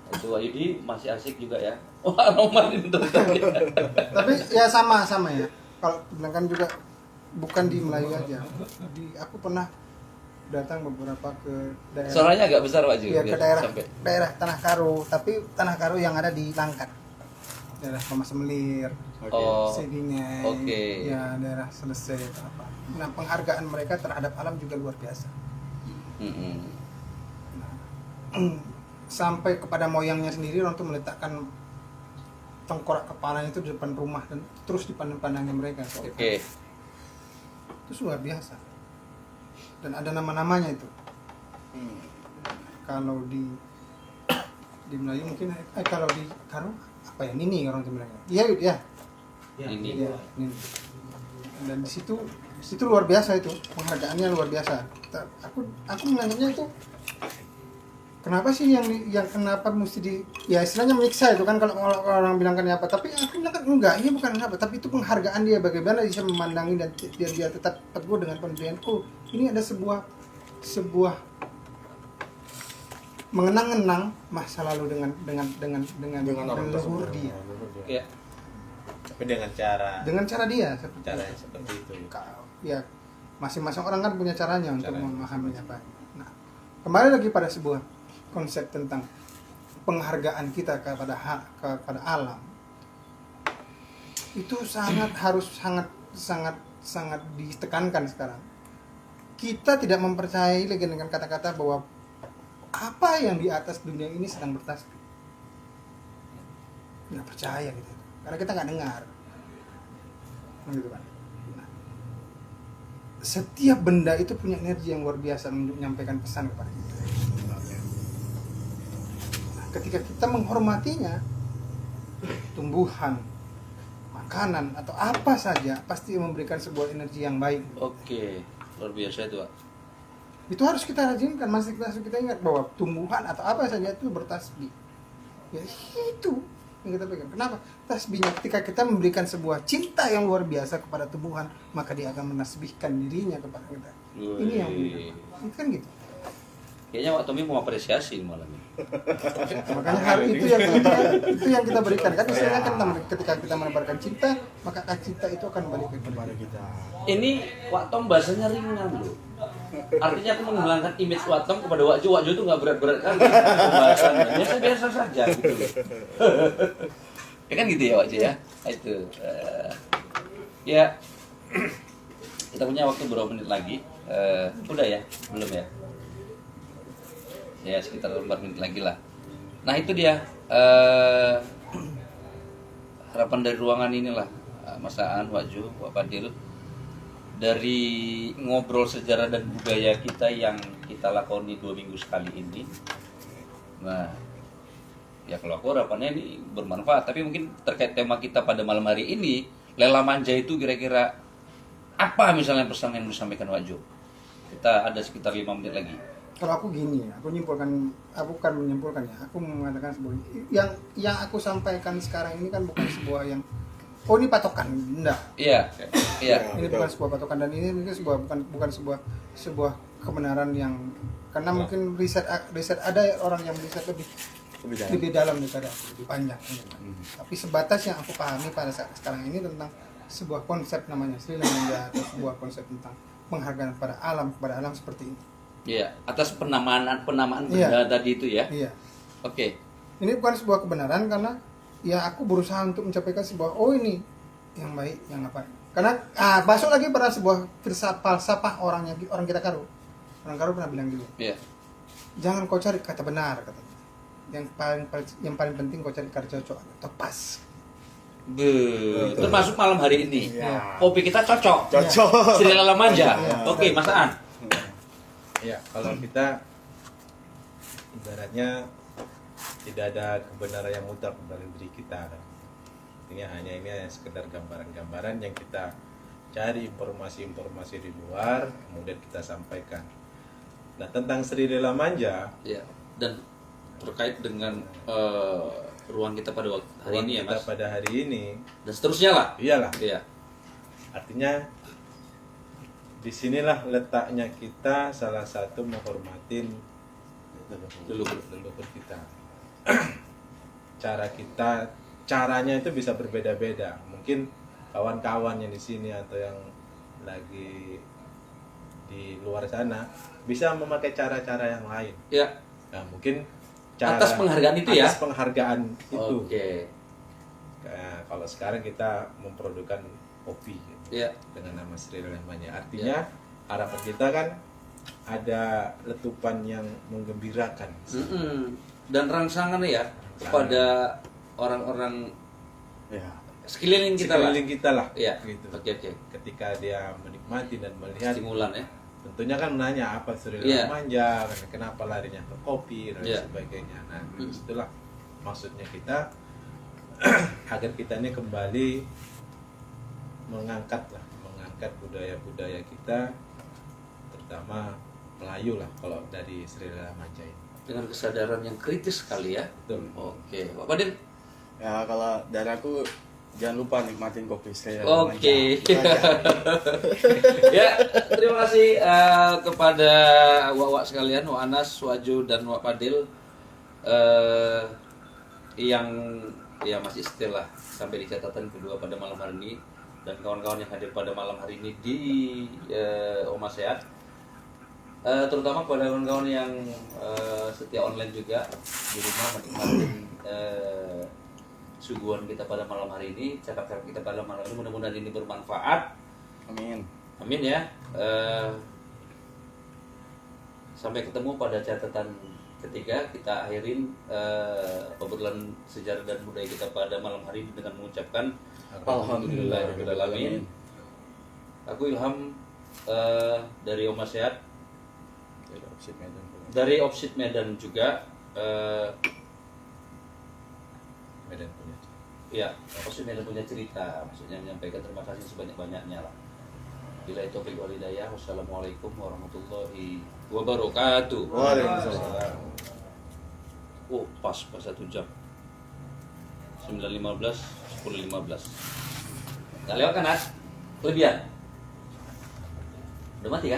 Itu Ayudi masih asik juga ya. Wah Roman ini tadi. tapi ya sama ya. Kalau bilang kan juga bukan di Melayu aja. Aku pernah datang beberapa ke daerah Suaranya agak besar Pak Ju. ya, ke biar daerah sampai. daerah Tanah Karo, tapi Tanah Karo yang ada di Langkat, daerah Thomas Semelir, Oh. Sedingai, Oke. ya daerah Selesai atau apa. Nah, penghargaan mereka terhadap alam juga luar biasa. Mm-mm. Sampai kepada moyangnya sendiri orang tuh meletakkan tengkorak kepalanya itu di depan rumah dan terus dipandang-pandangnya mereka. Oke. Itu luar biasa. Dan ada nama-namanya itu. Kalau di Melayu mungkin kalau di Karo apa ya, nini orang bilangnya. Iya ya. Ini. Iya, nini. Dan di situ luar biasa itu, penghargaannya luar biasa. Aku menanyanya itu kenapa sih yang kenapa mesti ya istilahnya menyiksa itu kan, kalau orang bilang kan apa, tapi aku bilang kan enggak, ini bukan apa, tapi itu penghargaan dia, bagaimana dia memandangi dan dia tetap teguh dengan pendirianku. Ini ada sebuah mengenang-enang masa lalu dengan orang leluhur tersebut. dia, Ya. Tapi dengan cara dia yang seperti itu. ya masing-masing orang kan punya caranya untuk Caranya. memahami apa. Nah, kembali lagi pada sebuah konsep tentang penghargaan kita kepada alam, itu harus sangat ditekankan sekarang. Kita tidak mempercayai lagi dengan kata-kata bahwa apa yang di atas dunia ini sedang bertasbih. Nggak percaya gitu, karena kita nggak dengar, gitu kan. Nah, setiap benda itu punya energi yang luar biasa untuk menyampaikan pesan kepada kita. Nah, ketika kita menghormatinya, tumbuhan, makanan atau apa saja pasti memberikan sebuah energi yang baik. Oke, luar biasa itu, Pak. Itu harus kita rajinkan, masih kita ingat bahwa tumbuhan atau apa saja itu bertasbih. Ya itu yang kita pegang. Kenapa? Tasbihnya ketika kita memberikan sebuah cinta yang luar biasa kepada tumbuhan, maka dia akan menasbihkan dirinya kepada kita. Ini yang itu kan gitu. Kayaknya Pak Tommy mau apresiasi malam ini. Makanya hal itu yang kita berikan kan, istilahnya kan ketika kita menebarkan cinta, maka cinta itu akan balik kepada kita. Ini Wak Tom bahasanya ringan loh. Artinya aku menghilangkan image Wak Tom kepada Wak Jo. Wak Jo itu nggak berat-berat kan pembahasannya. Biasa-biasa saja gitu. Ya kan gitu ya Wak Jo ya. Itu. Ya. Kita punya waktu berapa menit lagi? Udah ya? Belum ya? Ya sekitar 4 menit lagi lah. Nah itu dia harapan dari ruangan inilah, Mas Aan, Wak Jo, Wak Fadil, dari ngobrol sejarah dan budaya kita yang kita lakoni 2 minggu sekali ini. Nah ya kalau aku harapannya ini bermanfaat. Tapi mungkin terkait tema kita pada malam hari ini, Lela Manja itu kira-kira apa misalnya pesan yang disampaikan Wak Jo? Kita ada sekitar 5 menit lagi. Kalau aku gini, aku bukan menyimpulkan ya, aku mengatakan sebuah yang aku sampaikan sekarang ini kan bukan sebuah yang ini patokan, enggak. Iya, iya. Ini bukan sebuah patokan, dan ini mungkin bukan sebuah kebenaran yang, karena mungkin riset ada orang yang riset lebih dalam daripada lebih panjang. Tapi sebatas yang aku pahami pada saat sekarang ini tentang sebuah konsep namanya Sri Lamanja, atau sebuah konsep tentang penghargaan kepada alam seperti ini. Iya, atas penamaan benda Iya. tadi itu ya. Iya. Oke. Ini bukan sebuah kebenaran, karena ya aku berusaha untuk mencapai sebuah ini yang baik, yang apa. Karena masuk lagi pada sebuah falsafah orang kita Karo. Orang Karo pernah bilang dulu. Iya. Jangan kau cari kata benar, katanya. Yang paling penting kau cari kata cocok atau pas. Termasuk malam hari ini. Iya. Kopi kita cocok. Cocok. Sri Lela Manja. Iya. Oke, Mas Aan. Ya, kalau kita ibaratnya tidak ada kebenaran yang mutlak dalam diri kita. Artinya hanya ini sekedar gambaran-gambaran yang kita cari informasi-informasi di luar, kemudian kita sampaikan. Nah, tentang Sri Lela Manja, Ya. Dan terkait dengan ruang kita pada hari ruang ini ya, kita Mas. pada hari ini, Dan seterusnya lah. iyalah. Iya. Artinya disinilah letaknya kita salah satu menghormatin leluhur kita. Caranya itu bisa berbeda-beda. Mungkin kawan-kawan yang di sini atau yang lagi di luar sana bisa memakai cara-cara yang lain. Ya. Nah, mungkin Atas penghargaan itu ya? Atas penghargaan itu. Oke. Nah, kalau sekarang kita memproduksi kopi Ya. dengan nama Sri Lela Manja. Artinya harapan kita kan ada letupan yang menggembirakan. Dan rangsangan ya kepada orang-orang Ya. sekeliling kita lah. Sekeliling kita lah. Iya. Gitu. Oke. Ketika dia menikmati dan melihat Stimulan ya. tentunya kan menanya apa Sri Iya. Manja, kenapa larinya ke kopi dan Iya. sebagainya. Nah, itulah maksudnya kita agar kita ini kembali mengangkat budaya-budaya kita, terutama Melayu lah kalau dari Sri Manja ini. Dengan kesadaran yang kritis sekali ya. Betul. Oke, Pak Fadil. Ya kalau dari aku jangan lupa nikmatin kopi saya. Oke. Ya, terima kasih kepada wak-wak sekalian, Wak Anas, Waju dan Wak Fadil yang ya masih setia lah sampai di catatan kedua pada malam hari ini, dan kawan-kawan yang hadir pada malam hari ini di Oma Sehat. Terutama kepada kawan-kawan yang setia online juga di rumah menikmati suguhan kita pada malam hari ini, cakap-cakap kita pada malam ini, mudah-mudahan ini bermanfaat. Amin. Amin ya. Sampai ketemu pada catatan ketiga, kita akhirin obrolan sejarah dan budaya kita pada malam hari ini dengan mengucapkan Alhamdulillahirrahmanirrahim. Aku Ilham dari Oma Sehat, dari Opsit Medan juga. Medan punya. Ya, Opsit Medan punya cerita, maksudnya menyampaikan terima kasih sebanyak-banyaknya lah. Bila itu wal hidayah. Wassalamualaikum warahmatullahi wabarakatuh. Waalaikumsalam. Oh, pas 1 jam. 9.15, 10.15. Nggak lewat kan, Nas? Kelebihan. Udah mati kan?